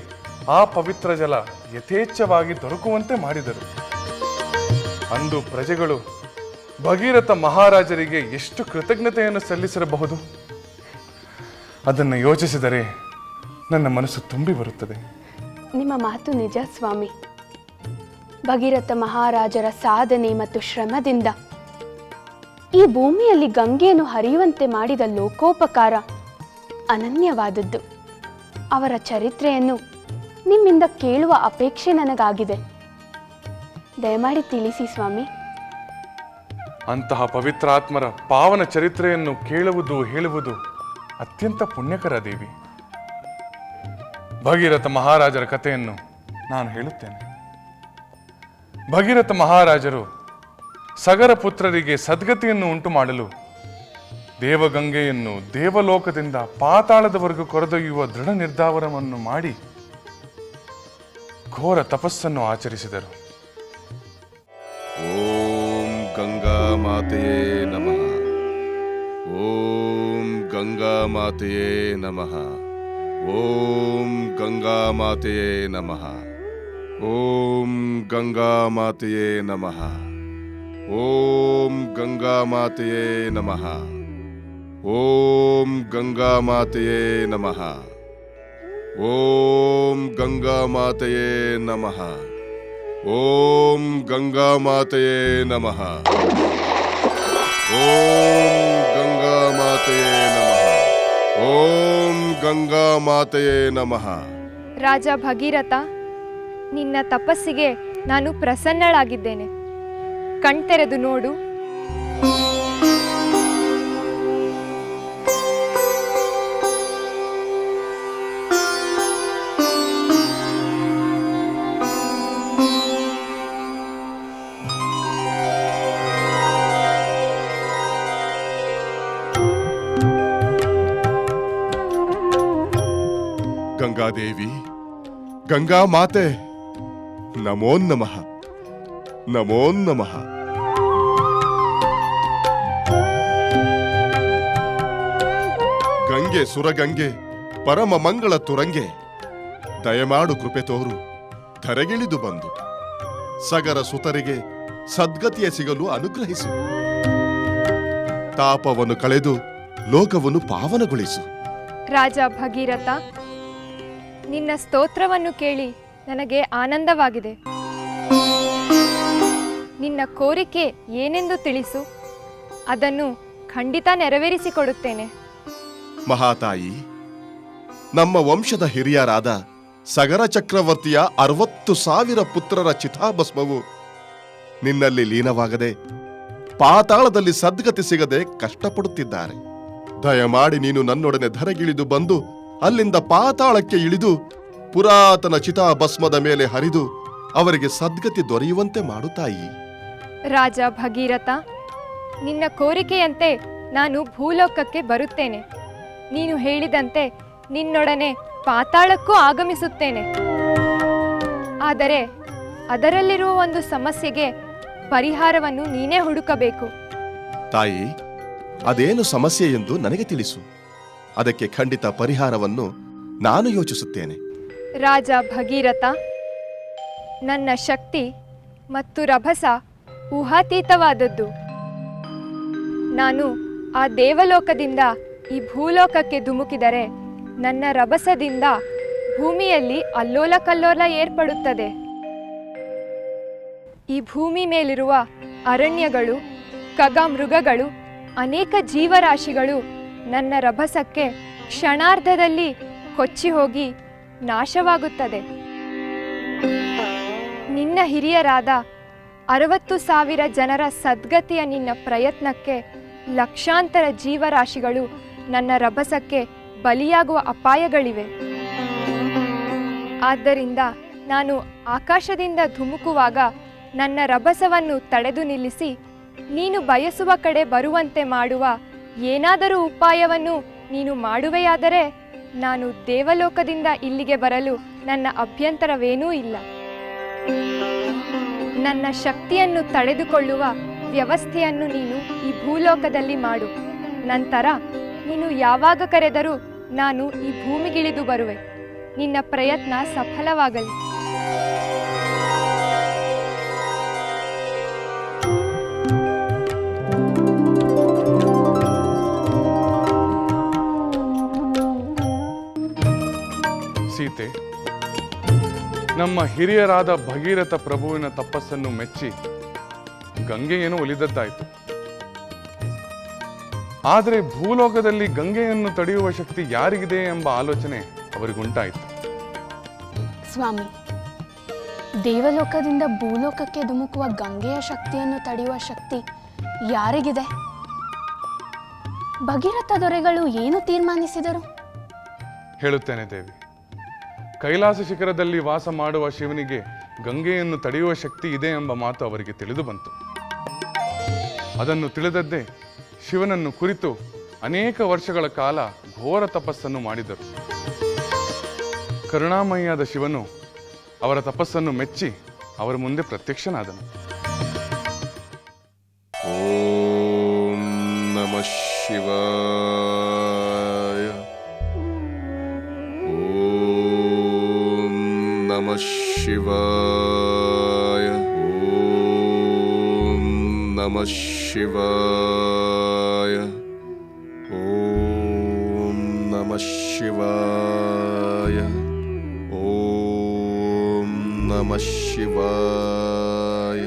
ಆ ಪವಿತ್ರ ಜಲ ಯಥೇಚ್ಛವಾಗಿ ದೊರಕುವಂತೆ ಮಾಡಿದರು. ಅಂದು ಪ್ರಜೆಗಳು ಭಗೀರಥ ಮಹಾರಾಜರಿಗೆ ಎಷ್ಟು ಕೃತಜ್ಞತೆಯನ್ನು ಸಲ್ಲಿಸಿರಬಹುದು? ಅದನ್ನು ಯೋಚಿಸಿದರೆ ನನ್ನ ಮನಸ್ಸು ತುಂಬಿ ಬರುತ್ತದೆ. ನಿಮ್ಮ ಮಾತು ನಿಜ ಸ್ವಾಮಿ. ಭಗೀರಥ ಮಹಾರಾಜರ ಸಾಧನೆ ಮತ್ತು ಶ್ರಮದಿಂದ ಈ ಭೂಮಿಯಲ್ಲಿ ಗಂಗೆಯನ್ನು ಹರಿಯುವಂತೆ ಮಾಡಿದ ಲೋಕೋಪಕಾರ ಅನನ್ಯವಾದದ್ದು. ಅವರ ಚರಿತ್ರೆಯನ್ನು ನಿಮ್ಮಿಂದ ಕೇಳುವ ಅಪೇಕ್ಷೆ ನನಗಾಗಿದೆ. ದಯಮಾಡಿ ತಿಳಿಸಿ ಸ್ವಾಮಿ. ಅಂತಹ ಪವಿತ್ರಾತ್ಮರ ಪಾವನ ಚರಿತ್ರೆಯನ್ನು ಕೇಳುವುದು ಹೇಳುವುದು ಅತ್ಯಂತ ಪುಣ್ಯಕರ ದೇವಿ. ಭಗೀರಥ ಮಹಾರಾಜರ ಕಥೆಯನ್ನು ನಾನು ಹೇಳುತ್ತೇನೆ. ಭಗೀರಥ ಮಹಾರಾಜರು ಸಗರ ಪುತ್ರರಿಗೆ ಸದ್ಗತಿಯನ್ನು ಉಂಟು ಮಾಡಲು ದೇವಗಂಗೆಯನ್ನು ದೇವಲೋಕದಿಂದ ಪಾತಾಳದವರೆಗೂ ಕೊರೆದೊಯ್ಯುವ ದೃಢ ನಿರ್ಧಾರವನ್ನು ಮಾಡಿ ಘೋರ ತಪಸ್ಸನ್ನು ಆಚರಿಸಿದರು. ಓಂ ಗಂಗಾ ಮಾತೆಯೇ ನಮಃ. ಓಂ ಗಂಗಾ ಮಾತೆಯೇ ನಮಃ. ಓಂ ಗಂಗಾ ಮಾತೆಯೇ ನಮಃ. ಓಂ ಗಂಗಾ ಮಾತೆಯೇ ನಮಃ. ಓಂ ಗಂಗಾ ಮಾತೆಯೇ ನಮಃ. ಓಂ ಗಂಗಾ ಮಾತೆಯೇ ನಮಃ. ಓಂ ಗಂಗಾ ಮಾತೆಯೇ ನಮಃ. ಓಂ ಗಂಗಾ ಮಾತೆಯೇ ನಮಃ. ಓಂ ಗಂಗಾ ಮಾತೆಯೇ ನಮಃ. ಓಂ ಗಂಗಾ ಮಾತೆಯೇ ನಮಃ. ರಾಜ ಭಗೀರಥ, ನಿನ್ನ ತಪಸ್ಸಿಗೆ ನಾನು ಪ್ರಸನ್ನಳಾಗಿದ್ದೇನೆ. ಕಣ್ತೆರೆದು ನೋಡು. ಗಂಗಾದೇವಿ, ಗಂಗಾ ಮಾತೆ, ನಮೋ ನಮಃ. ನಮೋ ನಮಃ. ಗಂಗೆ ಸುರಗಂಗೆ, ಪರಮ ಮಂಗಳ ತುರಂಗೆ, ದಯಮಾಡು ಕೃಪೆ ತೋರು ಧರೆಗಿಳಿದು ಬಂದು ಸಗರ ಸುತರಿಗೆ ಸದ್ಗತಿಯ ಸಿಗಲು ಅನುಗ್ರಹಿಸು. ತಾಪವನ್ನು ಕಳೆದು ಲೋಕವನ್ನು ಪಾವನಗೊಳಿಸು. ರಾಜ ಭಗೀರಥ, ನಿನ್ನ ಸ್ತೋತ್ರವನ್ನು ಕೇಳಿ ನನಗೆ ಆನಂದವಾಗಿದೆ. ನಿನ್ನ ಕೋರಿಕೆ ಏನೆಂದು ತಿಳಿಸು, ಅದನ್ನು ಖಂಡಿತ ನೆರವೇರಿಸಿಕೊಡುತ್ತೇನೆ. ಮಹಾತಾಯಿ, ನಮ್ಮ ವಂಶದ ಹಿರಿಯರಾದ ಸಗರ ಚಕ್ರವರ್ತಿಯ 60,000 ಪುತ್ರರ ಚಿತಾಭಸ್ಮವು ನಿನ್ನಲ್ಲಿ ಲೀನವಾಗದೆ ಪಾತಾಳದಲ್ಲಿ ಸದ್ಗತಿ ಸಿಗದೆ ಕಷ್ಟಪಡುತ್ತಿದ್ದಾರೆ. ದಯಮಾಡಿ ನೀನು ನನ್ನೊಡನೆ ಧರೆಗಿಳಿದು ಬಂದು ಅಲ್ಲಿಂದ ಪಾತಾಳಕ್ಕೆ ಇಳಿದು ಪುರಾತನ ಚಿತಾಭಸ್ಮದ ಮೇಲೆ ಹರಿದು ಅವರಿಗೆ ಸದ್ಗತಿ ದೊರೆಯುವಂತೆ ಮಾಡು ತಾಯಿ. ರಾಜ ಭಗೀರಥ, ನಿನ್ನ ಕೋರಿಕೆಯಂತೆ ನಾನು ಭೂಲೋಕಕ್ಕೆ ಬರುತ್ತೇನೆ. ನೀನು ಹೇಳಿದಂತೆ ನಿನ್ನೊಡನೆ ಪಾತಾಳಕ್ಕೂ ಆಗಮಿಸುತ್ತೇನೆ. ಆದರೆ ಅದರಲ್ಲಿರುವ ಒಂದು ಸಮಸ್ಯೆಗೆ ಪರಿಹಾರವನ್ನು ನೀನೇ ಹುಡುಕಬೇಕು. ತಾಯಿ, ಅದೇನು ಸಮಸ್ಯೆ ಎಂದು ನನಗೆ ತಿಳಿಸು. ಅದಕ್ಕೆ ಖಂಡಿತ ಪರಿಹಾರವನ್ನು ನಾನು ಯೋಚಿಸುತ್ತೇನೆ. ರಾಜ ಭಗೀರಥ, ನನ್ನ ಶಕ್ತಿ ಮತ್ತು ರಭಸ ಊಹಾತೀತವಾದದ್ದು. ನಾನು ಆ ದೇವಲೋಕದಿಂದ ಈ ಭೂಲೋಕಕ್ಕೆ ಧುಮುಕಿದರೆ ನನ್ನ ರಭಸದಿಂದ ಭೂಮಿಯಲ್ಲಿ ಅಲ್ಲೋಲ ಕಲ್ಲೋಲ ಏರ್ಪಡುತ್ತದೆ. ಈ ಭೂಮಿ ಮೇಲಿರುವ ಅರಣ್ಯಗಳು, ಖಗಮೃಗಗಳು, ಅನೇಕ ಜೀವರಾಶಿಗಳು ನನ್ನ ರಭಸಕ್ಕೆ ಕ್ಷಣಾರ್ಧದಲ್ಲಿ ಕೊಚ್ಚಿ ಹೋಗಿ ನಾಶವಾಗುತ್ತದೆ. ನಿನ್ನ ಹಿರಿಯರಾದ 60,000 ಜನರ ಸದ್ಗತಿಯ ನಿನ್ನ ಪ್ರಯತ್ನಕ್ಕೆ ಲಕ್ಷಾಂತರ ಜೀವರಾಶಿಗಳು ನನ್ನ ರಭಸಕ್ಕೆ ಬಲಿಯಾಗುವ ಅಪಾಯಗಳಿವೆ. ಆದ್ದರಿಂದ ನಾನು ಆಕಾಶದಿಂದ ಧುಮುಕುವಾಗ ನನ್ನ ರಭಸವನ್ನು ತಡೆದು ನಿಲ್ಲಿಸಿ ನೀನು ಬಯಸುವ ಕಡೆ ಬರುವಂತೆ ಮಾಡುವ ಏನಾದರೂ ಉಪಾಯವನ್ನು ನೀನು ಮಾಡುವೆಯಾದರೆ ನಾನು ದೇವಲೋಕದಿಂದ ಇಲ್ಲಿಗೆ ಬರಲು ನನ್ನ ಅಭ್ಯಂತರವೇನೂ ಇಲ್ಲ. ನನ್ನ ಶಕ್ತಿಯನ್ನು ತಡೆದುಕೊಳ್ಳುವ ವ್ಯವಸ್ಥೆಯನ್ನು ನೀನು ಈ ಭೂಲೋಕದಲ್ಲಿ ಮಾಡು. ನಂತರ ನೀನು ಯಾವಾಗ ಕರೆದರೂ ನಾನು ಈ ಭೂಮಿಗಿಳಿದು ಬರುವೆ. ನಿನ್ನ ಪ್ರಯತ್ನ ಸಫಲವಾಗಲಿ. ಸೀತೆ, ನಮ್ಮ ಹಿರಿಯರಾದ ಭಗೀರಥ ಪ್ರಭುವಿನ ತಪಸ್ಸನ್ನು ಮೆಚ್ಚಿ ಗಂಗೆಯನ್ನು ಒಲಿದದ್ದಾಯಿತು. ಆದರೆ ಭೂಲೋಕದಲ್ಲಿ ಗಂಗೆಯನ್ನು ತಡೆಯುವ ಶಕ್ತಿ ಯಾರಿಗಿದೆ ಎಂಬ ಆಲೋಚನೆ ಅವರಿಗುಂಟಾಯಿತು. ಸ್ವಾಮಿ, ದೇವಲೋಕದಿಂದ ಭೂಲೋಕಕ್ಕೆ ಧುಮುಕುವ ಗಂಗೆಯ ಶಕ್ತಿಯನ್ನು ತಡೆಯುವ ಶಕ್ತಿ ಯಾರಿಗಿದೆ? ಭಗೀರಥ ದೊರೆಗಳು ಏನು ತೀರ್ಮಾನಿಸಿದರು? ಹೇಳುತ್ತೇನೆ ದೇವಿ. ಕೈಲಾಸ ಶಿಖರದಲ್ಲಿ ವಾಸ ಮಾಡುವ ಶಿವನಿಗೆ ಗಂಗೆಯನ್ನು ತಡೆಯುವ ಶಕ್ತಿ ಇದೆ ಎಂಬ ಮಾತು ಅವರಿಗೆ ತಿಳಿದು ಬಂತು. ಅದನ್ನು ತಿಳಿದದ್ದೇ ಶಿವನನ್ನು ಕುರಿತು ಅನೇಕ ವರ್ಷಗಳ ಕಾಲ ಘೋರ ತಪಸ್ಸನ್ನು ಮಾಡಿದರು. ಕರುಣಾಮಯಿಯಾದ ಶಿವನು ಅವರ ತಪಸ್ಸನ್ನು ಮೆಚ್ಚಿ ಅವರ ಮುಂದೆ ಪ್ರತ್ಯಕ್ಷನಾದನು. ಓಂ ನಮಃ ಶಿವಾಯ. ಓಂ ನಮಃ ಶಿವಾಯ. ಓಂ ನಮಃ ಶಿವಾಯ. ಓಂ ನಮಃ ಶಿವಾಯ. ಓಂ ನಮಃ ಶಿವಾಯ. ಓಂ ನಮಃ ಶಿವಾಯ.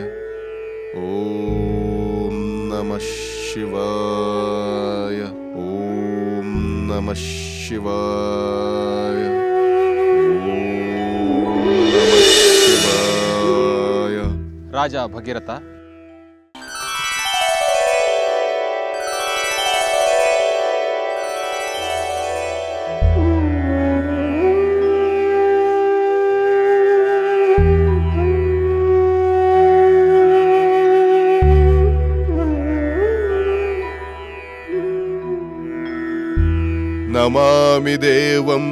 ಓಂ ನಮಃ ಶಿವಾಯ. ಓಂ ನಮಃ ಶಿವಾಯ. ರಾಜ ಭಗೀರಥ, ನಮಾಮಿ ದೇವಂ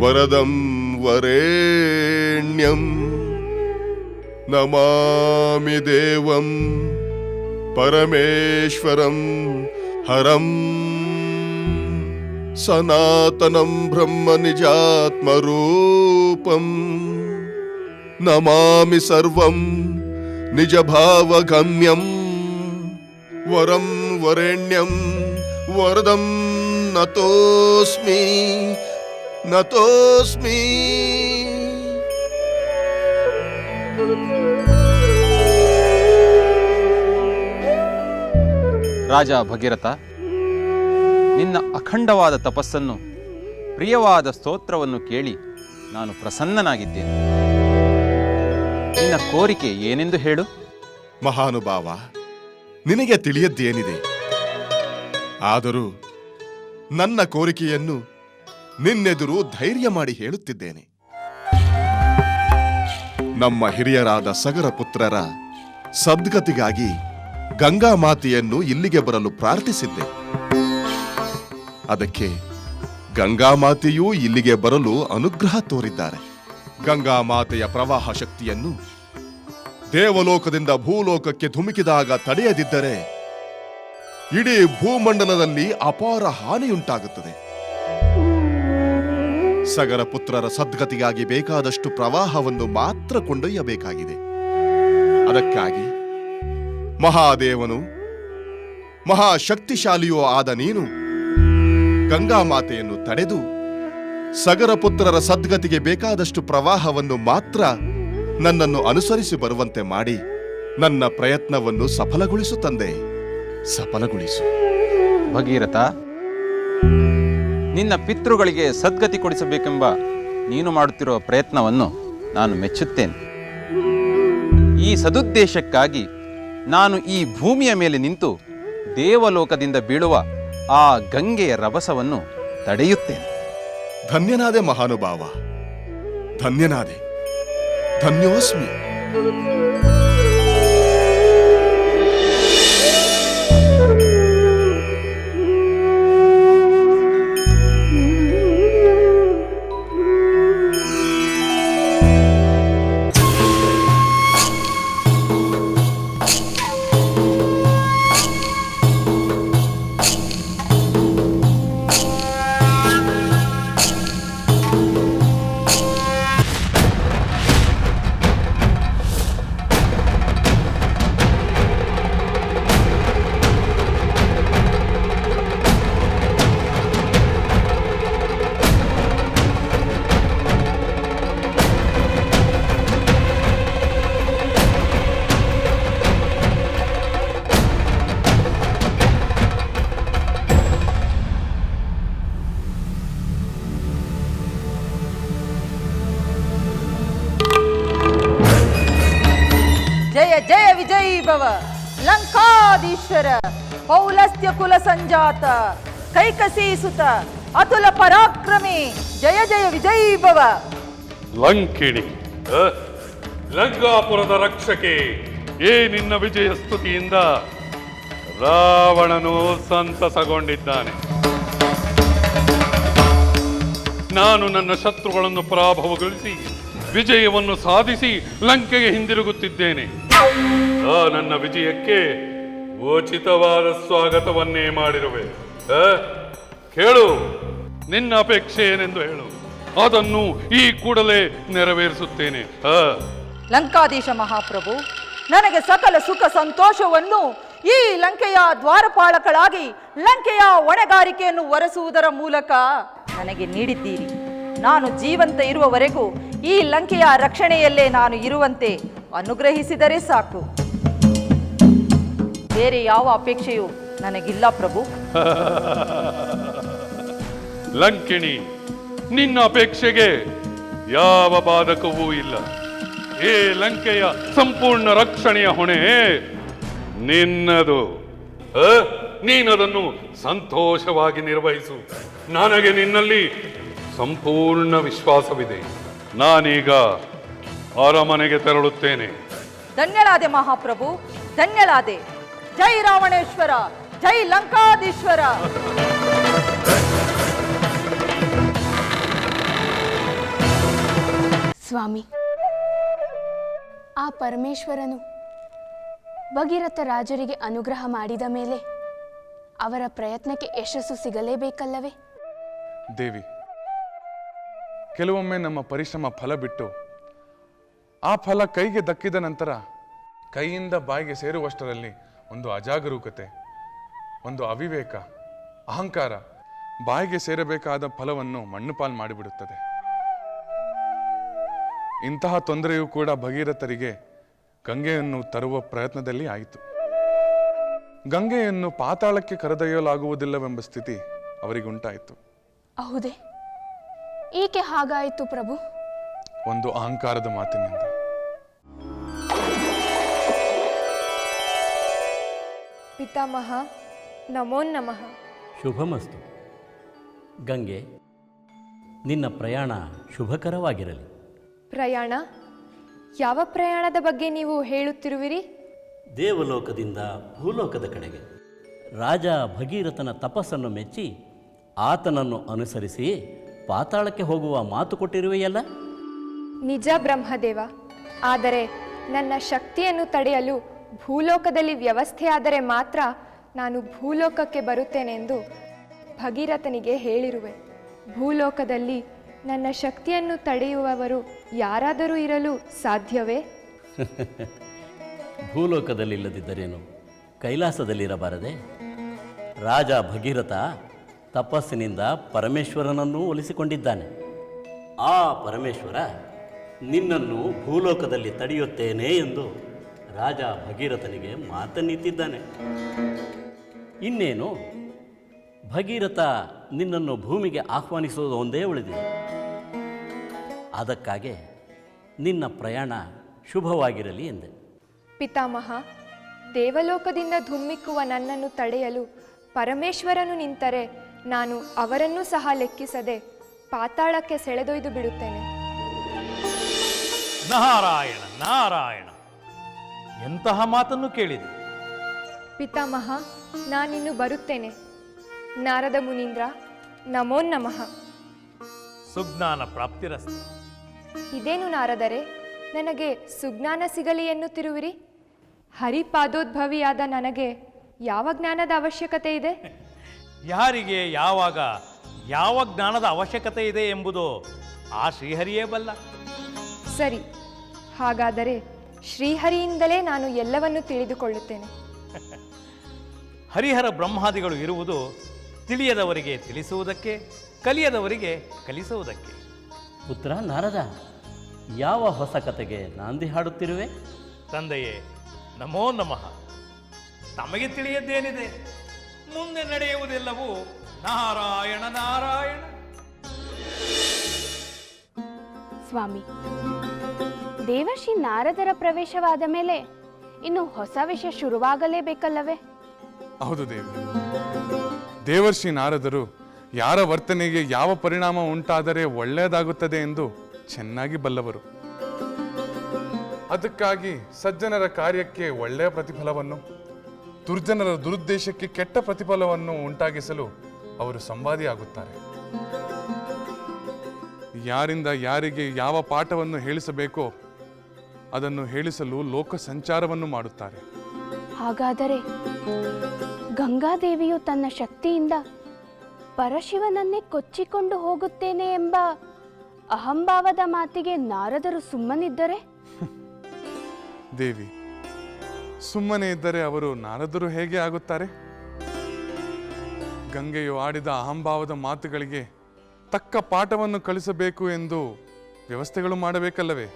ವರದಂ ವರೇಣ್ಯಂ. ನಮಾಮಿ ದೇವಂ ಪರಮೇಶ್ವರಂ ಹರಂ. ಸನಾತನಂ ಬ್ರಹ್ಮ ನಿಜಾತ್ಮರೂಪಂ. ನಮಾಮಿ ಸರ್ವಂ ನಿಜಭಾವಗಮ್ಯಂ. ವರಂ ವರೇಣ್ಯಂ ವರದಂ ನತೋಸ್ಮಿ ನತೋಸ್ಮಿ. ರಾಜ ಭಗೀರಥ, ನಿನ್ನ ಅಖಂಡವಾದ ತಪಸ್ಸನ್ನು, ಪ್ರಿಯವಾದ ಸ್ತೋತ್ರವನ್ನು ಕೇಳಿ ನಾನು ಪ್ರಸನ್ನನಾಗಿದ್ದೇನೆ. ನಿನ್ನ ಕೋರಿಕೆ ಏನೆಂದು ಹೇಳು. ಮಹಾನುಭಾವ, ನಿನಗೆ ತಿಳಿಯದ್ದೇನಿದೆ? ಆದರೂ ನನ್ನ ಕೋರಿಕೆಯನ್ನು ನಿನ್ನೆದುರು ಧೈರ್ಯ ಮಾಡಿ ಹೇಳುತ್ತಿದ್ದೇನೆ. ನಮ್ಮ ಹಿರಿಯರಾದ ಸಗರ ಪುತ್ರರ ಸದ್ಗತಿಗಾಗಿ ಗಂಗಾ ಮಾತೆಯನ್ನು ಇಲ್ಲಿಗೆ ಬರಲು ಪ್ರಾರ್ಥಿಸಿದ್ದೆ. ಅದಕ್ಕೆ ಗಂಗಾ ಮಾತೆಯೂ ಇಲ್ಲಿಗೆ ಬರಲು ಅನುಗ್ರಹ ತೋರಿದ್ದಾರೆ. ಗಂಗಾ ಮಾತೆಯ ಪ್ರವಾಹ ಶಕ್ತಿಯನ್ನು ದೇವಲೋಕದಿಂದ ಭೂಲೋಕಕ್ಕೆ ಧುಮುಕಿದಾಗ ತಡೆಯದಿದ್ದರೆ ಇಡೀ ಭೂಮಂಡಲದಲ್ಲಿ ಅಪಾರ ಹಾನಿಯುಂಟಾಗುತ್ತದೆ. ಸಗರ ಪುತ್ರರ ಸದ್ಗತಿಗಾಗಿ ಬೇಕಾದಷ್ಟು ಪ್ರವಾಹವನ್ನು ಮಾತ್ರ ಕೊಂಡೊಯ್ಯಬೇಕಾಗಿದೆ. ಅದಕ್ಕಾಗಿ ಮಹಾದೇವನು ಮಹಾಶಕ್ತಿಶಾಲಿಯೂ ಆದ ನೀನು ಗಂಗಾ ಮಾತೆಯನ್ನು ತಡೆದು ಸಗರ ಪುತ್ರರ ಸದ್ಗತಿಗೆ ಬೇಕಾದಷ್ಟು ಪ್ರವಾಹವನ್ನು ಮಾತ್ರ ನನ್ನನ್ನು ಅನುಸರಿಸಿ ಬರುವಂತೆ ಮಾಡಿ ನನ್ನ ಪ್ರಯತ್ನವನ್ನು ಸಫಲಗೊಳಿಸು ತಂದೆ, ಸಫಲಗೊಳಿಸು. ಭಗೀರಥ, ನಿನ್ನ ಪಿತೃಗಳಿಗೆ ಸದ್ಗತಿ ಕೊಡಿಸಬೇಕೆಂಬ ನೀನು ಮಾಡುತ್ತಿರುವ ಪ್ರಯತ್ನವನ್ನು ನಾನು ಮೆಚ್ಚುತ್ತೇನೆ. ಈ ಸದುದ್ದೇಶಕ್ಕಾಗಿ ನಾನು ಈ ಭೂಮಿಯ ಮೇಲೆ ನಿಂತು ದೇವಲೋಕದಿಂದ ಬೀಳುವ ಆ ಗಂಗೆಯ ರಭಸವನ್ನು ತಡೆಯುತ್ತೇನೆ. ಧನ್ಯನಾದೆ ಮಹಾನುಭಾವ, ಧನ್ಯನಾದೆ, ಧನ್ಯೋಸ್ಮಿ. ಜಯ ಜಯ ವಿಜಯೀ ಭವ ಲಂಕಾಧೀಶ್ವರ ಪೌಲಸ್ತ್ಯ ಕುಲ ಸಂಜಾತ ಕೈಕಸಿ ಸುತ ಅತುಲ ಪರಾಕ್ರಮಿ ಜಯ ಜಯ ವಿಜಯೀ ಭವ. ಲಂಕಿಣಿ, ಲಂಕಾಪುರದ ರಕ್ಷಕೆ, ಏ ನಿನ್ನ ವಿಜಯ ಸ್ತುತಿಯಿಂದ ರಾವಣನು ಸಂತಸಗೊಂಡಿದ್ದಾನೆ. ನಾನು ನನ್ನ ಶತ್ರುಗಳನ್ನು ಪರಾಭವಗೊಳಿಸಿ ವಿಜಯವನ್ನು ಸಾಧಿಸಿ ಲಂಕೆಗೆ ಹಿಂದಿರುಗುತ್ತಿದ್ದೇನೆ. ಆ ನನ್ನ ವಿಜಯಕ್ಕೆ ಉಚಿತವಾದ ಸ್ವಾಗತವನ್ನೇ ಮಾಡಿರುವೆ. ಕೇಳು, ನಿನ್ನ ಅಪೇಕ್ಷೆ ಏನೆಂದು ಹೇಳು, ಅದನ್ನು ಈ ಕೂಡಲೇ ನೆರವೇರಿಸುತ್ತೇನೆ. ಲಂಕಾಧೀಶ ಮಹಾಪ್ರಭು, ನನಗೆ ಸಕಲ ಸುಖ ಸಂತೋಷವನ್ನು ಈ ಲಂಕೆಯ ದ್ವಾರಪಾಲಕಳಾಗಿ ಲಂಕೆಯ ಹೊಣೆಗಾರಿಕೆಯನ್ನು ಹೊರಿಸುವುದರ ಮೂಲಕ ನನಗೆ ನೀಡಿದ್ದೀರಿ. ನಾನು ಜೀವಂತ ಇರುವವರೆಗೂ ಈ ಲಂಕೆಯ ರಕ್ಷಣೆಯಲ್ಲೇ ನಾನು ಇರುವಂತೆ ಅನುಗ್ರಹಿಸಿದರೆ ಸಾಕು. ಬೇರೆ ಯಾವ ಅಪೇಕ್ಷೆಯೂ ನನಗಿಲ್ಲ ಪ್ರಭು. ಲಂಕಿಣಿ, ನಿನ್ನ ಅಪೇಕ್ಷೆಗೆ ಯಾವ ಬಾಧಕವೂ ಇಲ್ಲ. ಈ ಲಂಕೆಯ ಸಂಪೂರ್ಣ ರಕ್ಷಣೆಯ ಹೊಣೆ ನಿನ್ನದು. ನೀನದನ್ನು ಸಂತೋಷವಾಗಿ ನಿರ್ವಹಿಸು. ನನಗೆ ನಿನ್ನಲ್ಲಿ ಸಂಪೂರ್ಣ ವಿಶ್ವಾಸವಿದೆ. ನಾನೀಗ ಅರಮನೆಗೆ ತೆರಳುತ್ತೇನೆ. ಧನ್ಯಳಾದೆ ಮಹಾಪ್ರಭು, ಧನ್ಯಳಾದೆ. ಜೈ ರಾವಣೇಶ್ವರ, ಜೈ ಲಂಕಾಧೀಶ್ವರ. ಸ್ವಾಮಿ, ಆ ಪರಮೇಶ್ವರನು ಭಗೀರಥ ರಾಜರಿಗೆ ಅನುಗ್ರಹ ಮಾಡಿದ ಮೇಲೆ ಅವರ ಪ್ರಯತ್ನಕ್ಕೆ ಯಶಸ್ಸು ಸಿಗಲೇಬೇಕಲ್ಲವೇ? ದೇವಿ, ಕೆಲವೊಮ್ಮೆ ನಮ್ಮ ಪರಿಶ್ರಮ ಫಲ ಬಿಟ್ಟು ಆ ಫಲ ಕೈಗೆ ದಕ್ಕಿದ ನಂತರ ಕೈಯಿಂದ ಬಾಯಿಗೆ ಸೇರುವಷ್ಟರಲ್ಲಿ ಒಂದು ಅಜಾಗರೂಕತೆ, ಒಂದು ಅವಿವೇಕ, ಅಹಂಕಾರ ಬಾಯಿಗೆ ಸೇರಬೇಕಾದ ಫಲವನ್ನು ಮಣ್ಣುಪಾಲು ಮಾಡಿಬಿಡುತ್ತದೆ. ಇಂತಹ ತೊಂದರೆಯೂ ಕೂಡ ಭಗೀರಥರಿಗೆ ಗಂಗೆಯನ್ನು ತರುವ ಪ್ರಯತ್ನದಲ್ಲಿ ಆಯಿತು. ಗಂಗೆಯನ್ನು ಪಾತಾಳಕ್ಕೆ ಕರೆದೊಯ್ಯಲಾಗುವುದಿಲ್ಲವೆಂಬ ಸ್ಥಿತಿ ಅವರಿಗುಂಟಾಯಿತು. ಹೌದೇ? ಏಕೆ ಹಾಗಾಯಿತು ಪ್ರಭು? ಒಂದು ಅಹಂಕಾರದ ಮಾತಿನಿಂದ. ಪಿತಾಮಹ, ನಮೋ ನಮಃ. ಶುಭಮಸ್ತು. ಗಂಗೆ, ನಿನ್ನ ಪ್ರಯಾಣ ಶುಭಕರವಾಗಿರಲಿ. ಪ್ರಯಾಣ? ಯಾವ ಪ್ರಯಾಣದ ಬಗ್ಗೆ ನೀವು ಹೇಳುತ್ತಿರುವಿರಿ? ದೇವಲೋಕದಿಂದ ಭೂಲೋಕದ ಕಡೆಗೆ. ರಾಜ ಭಗೀರಥನ ತಪಸ್ಸನ್ನು ಮೆಚ್ಚಿ ಆತನನ್ನು ಅನುಸರಿಸಿ ಪಾತಾಳಕ್ಕೆ ಹೋಗುವ ಮಾತು ಕೊಟ್ಟಿರುವೆಯಲ್ಲ? ನಿಜ ಬ್ರಹ್ಮದೇವ. ಆದರೆ ನನ್ನ ಶಕ್ತಿಯನ್ನು ತಡೆಯಲು ಭೂಲೋಕದಲ್ಲಿ ವ್ಯವಸ್ಥೆಯಾದರೆ ಮಾತ್ರ ನಾನು ಭೂಲೋಕಕ್ಕೆ ಬರುತ್ತೇನೆಂದು ಭಗೀರಥನಿಗೆ ಹೇಳಿರುವೆ. ಭೂಲೋಕದಲ್ಲಿ ನನ್ನ ಶಕ್ತಿಯನ್ನು ತಡೆಯುವವರು ಯಾರಾದರೂ ಇರಲು ಸಾಧ್ಯವೇ? ಭೂಲೋಕದಲ್ಲಿಲ್ಲದಿದ್ದರೇನು ಕೈಲಾಸದಲ್ಲಿರಬಾರದೆ? ರಾಜ ಭಗೀರಥ ತಪಸ್ಸಿನಿಂದ ಪರಮೇಶ್ವರನನ್ನೂ ಒಲಿಸಿಕೊಂಡಿದ್ದಾನೆ. ಆ ಪರಮೇಶ್ವರ ನಿನ್ನನ್ನು ಭೂಲೋಕದಲ್ಲಿ ತಡೆಯುತ್ತೇನೆ ಎಂದು ರಾಜ ಭಗೀರಥನಿಗೆ ಮಾತನ್ನಿತ್ತಿದ್ದಾನೆ. ಇನ್ನೇನು, ಭಗೀರಥ ನಿನ್ನನ್ನು ಭೂಮಿಗೆ ಆಹ್ವಾನಿಸುವುದು ಒಂದೇ ಉಳಿದಿದೆ. ಅದಕ್ಕಾಗಿ ನಿನ್ನ ಪ್ರಯಾಣ ಶುಭವಾಗಿರಲಿ ಎಂದೆ. ಪಿತಾಮಹ, ದೇವಲೋಕದಿಂದ ಧುಮ್ಮಿಕ್ಕುವ ನನ್ನನ್ನು ತಡೆಯಲು ಪರಮೇಶ್ವರನು ನಿಂತರೆ ನಾನು ಅವರನ್ನೂ ಸಹ ಲೆಕ್ಕಿಸದೆ ಪಾತಾಳಕ್ಕೆ ಸೆಳೆದೊಯ್ದು ಬಿಡುತ್ತೇನೆ. ನಾರಾಯಣ ನಾರಾಯಣ, ಎಂತಹ ಮಾತನ್ನು ಕೇಳಿದೆ. ಪಿತಾಮಹ, ನಾನಿನ್ನು ಬರುತ್ತೇನೆ. ನಾರದ ಮುನೀಂದ್ರ, ನಮೋ ನಮಃ. ಸುಜ್ಞಾನ ಪ್ರಾಪ್ತಿರಸ್ತು. ಇದೇನು ನಾರದರೆ, ನನಗೆ ಸುಜ್ಞಾನ ಸಿಗಲಿ ಎನ್ನುತ್ತಿರುವಿರಿ? ಹರಿಪಾದೋದ್ಭವಿಯಾದ ನನಗೆ ಯಾವ ಜ್ಞಾನದ ಅವಶ್ಯಕತೆ ಇದೆ? ಯಾರಿಗೆ ಯಾವಾಗ ಯಾವ ಜ್ಞಾನದ ಅವಶ್ಯಕತೆ ಇದೆ ಎಂಬುದು ಆ ಶ್ರೀಹರಿಯೇ ಬಲ್ಲ. ಸರಿ, ಹಾಗಾದರೆ ಶ್ರೀಹರಿಯಿಂದಲೇ ನಾನು ಎಲ್ಲವನ್ನೂ ತಿಳಿದುಕೊಳ್ಳುತ್ತೇನೆ. ಹರಿಹರ ಬ್ರಹ್ಮಾದಿಗಳು ಇರುವುದು ತಿಳಿಯದವರಿಗೆ ತಿಳಿಸುವುದಕ್ಕೆ, ಕಲಿಯದವರಿಗೆ ಕಲಿಸುವುದಕ್ಕೆ. ಪುತ್ರ ನಾರದ, ಯಾವ ಹೊಸ ಕತೆಗೆ ನಾಂದಿ ಹಾಡುತ್ತಿರುವೆ? ತಂದೆಯೇ, ನಮೋ ನಮಃ. ತಮಗೆ ತಿಳಿಯದ್ದೇನಿದೆ? ಮುಂದೆ ನಡೆಯುವುದೆಲ್ಲವೂ ನಾರಾಯಣ ನಾರಾಯಣ. ಸ್ವಾಮಿ, ದೇವರ್ಷಿ ನಾರದರ ಪ್ರವೇಶವಾದ ಮೇಲೆ ಇನ್ನು ಹೊಸ ವಿಷಯ ಶುರುವಾಗಲೇಬೇಕಲ್ಲವೇ? ಹೌದು ದೇವಿ. ದೇವರ್ಷಿ ನಾರದರು ಯಾರ ವರ್ತನೆಗೆ ಯಾವ ಪರಿಣಾಮ ಉಂಟಾದರೆ ಒಳ್ಳೆಯದಾಗುತ್ತದೆ ಎಂದು ಚೆನ್ನಾಗಿ ಬಲ್ಲವರು. ಅದಕ್ಕಾಗಿ ಸಜ್ಜನರ ಕಾರ್ಯಕ್ಕೆ ಒಳ್ಳೆಯ ಪ್ರತಿಫಲವನ್ನು, ದುರ್ಜನರ ದುರುದ್ದೇಶಕ್ಕೆ ಕೆಟ್ಟ ಪ್ರತಿಫಲವನ್ನು ಉಂಟಾಗಿಸಲು ಅವರು ಸಂವಾದಿಯಾಗುತ್ತಾರೆ. ಯಾರಿಂದ ಯಾರಿಗೆ ಯಾವ ಪಾಠವನ್ನು ಹೇಳಿಸಬೇಕೋ ಅದನ್ನು ಹೇಳಿಸಲು ಲೋಕ ಸಂಚಾರವನ್ನು ಮಾಡುತ್ತಾರೆ. ಹಾಗಾದರೆ ಗಂಗಾದೇವಿಯು ತನ್ನ ಶಕ್ತಿಯಿಂದ ಪರಶಿವನನ್ನೇ ಕೊಚ್ಚಿಕೊಂಡು ಹೋಗುತ್ತೇನೆ ಎಂಬ ಅಹಂಭಾವದ ಮಾತಿಗೆ ನಾರದರು ಸುಮ್ಮನಿದ್ದರೆ? ದೇವಿ, ಸುಮ್ಮನೆ ಇದ್ದರೆ ಅವರು ನಾರದರು ಹೇಗೆ ಆಗುತ್ತಾರೆ? ಗಂಗೆಯು ಆಡಿದ ಅಹಂಭಾವದ ಮಾತುಗಳಿಗೆ ತಕ್ಕ ಪಾಠವನ್ನು ಕಲಿಸಬೇಕು ಎಂದು ವ್ಯವಸ್ಥೆಗಳು ಮಾಡಬೇಕಲ್ಲವೇ?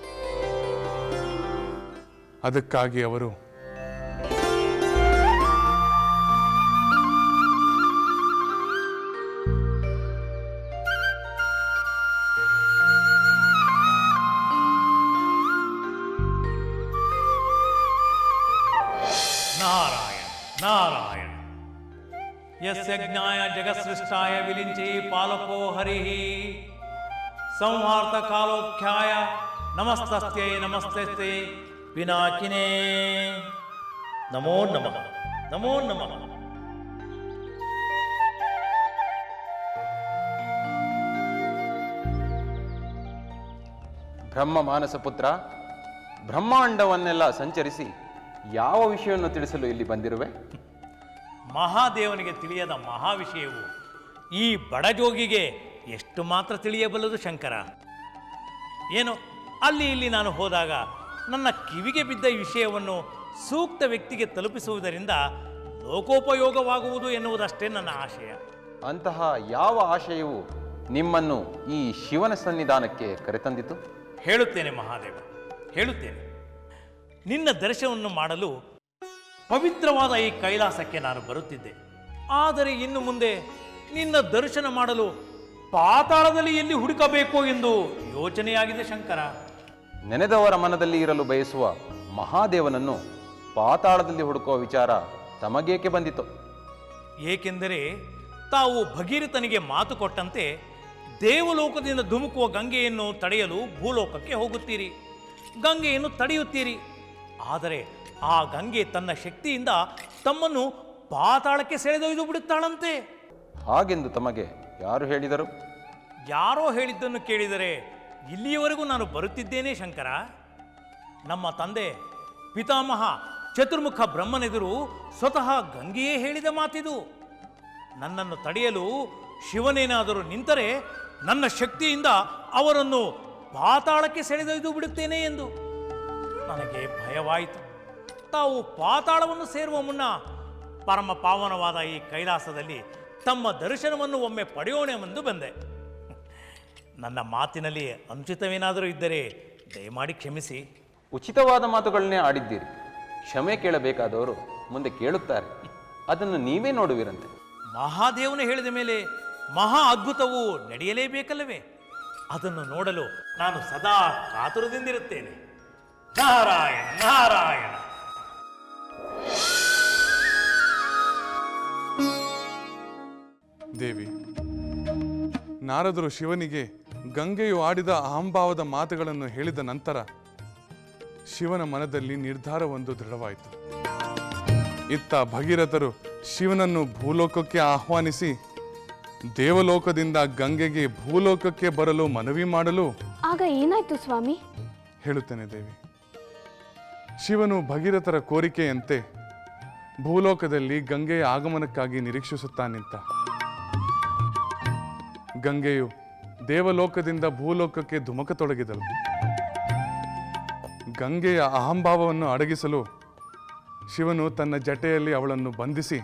ಅದಕ್ಕಾಗಿ ಅವರು ನಾರಾಯಣ ನಾರಾಯಣ. ಯಸ್ಯ ಜ್ಞಾಯ ಜಗತ್ಸೃಷ್ಟಾಯ ವಿಲಿಂಚಿ ಪಾಲಕೋ ಹರಿಃ ಸಂಹಾರ್ಥ ಕಾಲೋಖ್ಯಾಯ ನಮಸ್ತಸ್ಯೈ ನಮಸ್ತಸ್ಯೈ ಪಿನಾಕಿನೇ ನಮೋ ನಮಃ ನಮೋ ನಮಃ. ಬ್ರಹ್ಮ ಮಾನಸ ಪುತ್ರ, ಬ್ರಹ್ಮಾಂಡವನ್ನೆಲ್ಲ ಸಂಚರಿಸಿ ಯಾವ ವಿಷಯವನ್ನು ತಿಳಿಸಲು ಇಲ್ಲಿ ಬಂದಿರುವೆ? ಮಹಾದೇವನಿಗೆ ತಿಳಿಯದ ಮಹಾ ವಿಷಯವು ಈ ಬಡಜೋಗಿಗೆ ಎಷ್ಟು ಮಾತ್ರ ತಿಳಿಯಬಲ್ಲದು ಶಂಕರ. ಏನು, ಅಲ್ಲಿ ಇಲ್ಲಿ ನಾನು ಹೋದಾಗ ನನ್ನ ಕಿವಿಗೆ ಬಿದ್ದ ವಿಷಯವನ್ನು ಸೂಕ್ತ ವ್ಯಕ್ತಿಗೆ ತಲುಪಿಸುವುದರಿಂದ ಲೋಕೋಪಯೋಗವಾಗುವುದು ಎನ್ನುವುದಷ್ಟೇ ನನ್ನ ಆಶಯ. ಅಂತಹ ಯಾವ ಆಶಯವು ನಿಮ್ಮನ್ನು ಈ ಶಿವನ ಸನ್ನಿಧಾನಕ್ಕೆ ಕರೆತಂದಿತು? ಹೇಳುತ್ತೇನೆ ಮಹಾದೇವ, ಹೇಳುತ್ತೇನೆ. ನಿನ್ನ ದರ್ಶನವನ್ನು ಮಾಡಲು ಪವಿತ್ರವಾದ ಈ ಕೈಲಾಸಕ್ಕೆ ನಾನು ಬರುತ್ತಿದ್ದೆ. ಆದರೆ ಇನ್ನು ಮುಂದೆ ನಿನ್ನ ದರ್ಶನ ಮಾಡಲು ಪಾತಾಳದಲ್ಲಿ ಎಲ್ಲಿ ಹುಡುಕಬೇಕೋ ಎಂದು ಯೋಚನೆಯಾಗಿದೆ ಶಂಕರ. ನೆನೆದವರ ಮನದಲ್ಲಿ ಇರಲು ಬಯಸುವ ಮಹಾದೇವನನ್ನು ಪಾತಾಳದಲ್ಲಿ ಹುಡುಕುವ ವಿಚಾರ ತಮಗೇಕೆ ಬಂದಿತು? ಏಕೆಂದರೆ ತಾವು ಭಗೀರಥನಿಗೆ ಮಾತು ಕೊಟ್ಟಂತೆ ದೇವಲೋಕದಿಂದ ಧುಮುಕುವ ಗಂಗೆಯನ್ನು ತಡೆಯಲು ಭೂಲೋಕಕ್ಕೆ ಹೋಗುತ್ತೀರಿ, ಗಂಗೆಯನ್ನು ತಡೆಯುತ್ತೀರಿ. ಆದರೆ ಆ ಗಂಗೆ ತನ್ನ ಶಕ್ತಿಯಿಂದ ತಮ್ಮನ್ನು ಪಾತಾಳಕ್ಕೆ ಸೆಳೆದೊಯ್ದು ಬಿಡುತ್ತಾಳಂತೆ. ಹಾಗೆಂದು ತಮಗೆ ಯಾರು ಹೇಳಿದರು? ಯಾರೋ ಹೇಳಿದ್ದನ್ನು ಕೇಳಿದರೆ ಇಲ್ಲಿಯವರೆಗೂ ನಾನು ಬರುತ್ತಿದ್ದೇನೆ ಶಂಕರ. ನಮ್ಮ ತಂದೆ ಪಿತಾಮಹ ಚತುರ್ಮುಖ ಬ್ರಹ್ಮನೆದುರು ಸ್ವತಃ ಗಂಗೆಯೇ ಹೇಳಿದ ಮಾತಿದು. ನನ್ನನ್ನು ತಡೆಯಲು ಶಿವನೇನಾದರೂ ನಿಂತರೆ ನನ್ನ ಶಕ್ತಿಯಿಂದ ಅವರನ್ನು ಪಾತಾಳಕ್ಕೆ ಸೆಳೆದೊಯ್ದು ಬಿಡುತ್ತೇನೆ ಎಂದು. ನನಗೆ ಭಯವಾಯಿತು. ತಾವು ಪಾತಾಳವನ್ನು ಸೇರುವ ಮುನ್ನ ಪರಮ ಪಾವನವಾದ ಈ ಕೈಲಾಸದಲ್ಲಿ ತಮ್ಮ ದರ್ಶನವನ್ನು ಒಮ್ಮೆ ಪಡೆಯೋಣವೆಂದು ಬಂದೆ. ನನ್ನ ಮಾತಿನಲ್ಲಿ ಅನುಚಿತವೇನಾದರೂ ಇದ್ದರೆ ದಯಮಾಡಿ ಕ್ಷಮಿಸಿ. ಉಚಿತವಾದ ಮಾತುಗಳನ್ನೇ ಆಡಿದ್ದೀರಿ. ಕ್ಷಮೆ ಕೇಳಬೇಕಾದವರು ಮುಂದೆ ಕೇಳುತ್ತಾರೆ, ಅದನ್ನು ನೀವೇ ನೋಡುವಿರಂತೆ. ಮಹಾದೇವನು ಹೇಳಿದ ಮೇಲೆ ಮಹಾ ಅದ್ಭುತವು ನಡೆಯಲೇಬೇಕಲ್ಲವೇ? ಅದನ್ನು ನೋಡಲು ನಾನು ಸದಾ ಕಾತುರದಿಂದಿರುತ್ತೇನೆ. ನಾರಾಯಣ ನಾರಾಯಣ. ದೇವಿ, ನಾರದರು ಶಿವನಿಗೆ ಗಂಗೆಯು ಆಡಿದ ಅಹಂಭಾವದ ಮಾತುಗಳನ್ನು ಹೇಳಿದ ನಂತರ ಶಿವನ ಮನದಲ್ಲಿ ನಿರ್ಧಾರವೊಂದು ದೃಢವಾಯಿತು. ಇತ್ತ ಭಗೀರಥರು ಶಿವನನ್ನು ಭೂಲೋಕಕ್ಕೆ ಆಹ್ವಾನಿಸಿ ದೇವಲೋಕದಿಂದ ಗಂಗೆಗೆ ಭೂಲೋಕಕ್ಕೆ ಬರಲು ಮನವಿ ಮಾಡಲು ಆಗ ಏನಾಯ್ತು ಸ್ವಾಮಿ? ಹೇಳುತ್ತೇನೆ ದೇವಿ. ಶಿವನು ಭಗೀರಥರ ಕೋರಿಕೆಯಂತೆ ಭೂಲೋಕದಲ್ಲಿ ಗಂಗೆಯ ಆಗಮನಕ್ಕಾಗಿ ನಿರೀಕ್ಷಿಸುತ್ತಾ ನಿಂತ. ಗಂಗೆಯು ದೇವಲೋಕದಿಂದ ಭೂಲೋಕಕ್ಕೆ ಧುಮುಕತೊಡಗಿದಳು. ಗಂಗೆಯ ಅಹಂಭಾವವನ್ನು ಅಡಗಿಸಲು ಶಿವನು ತನ್ನ ಜಟೆಯಲ್ಲಿ ಅವಳನ್ನು ಬಂಧಿಸಿ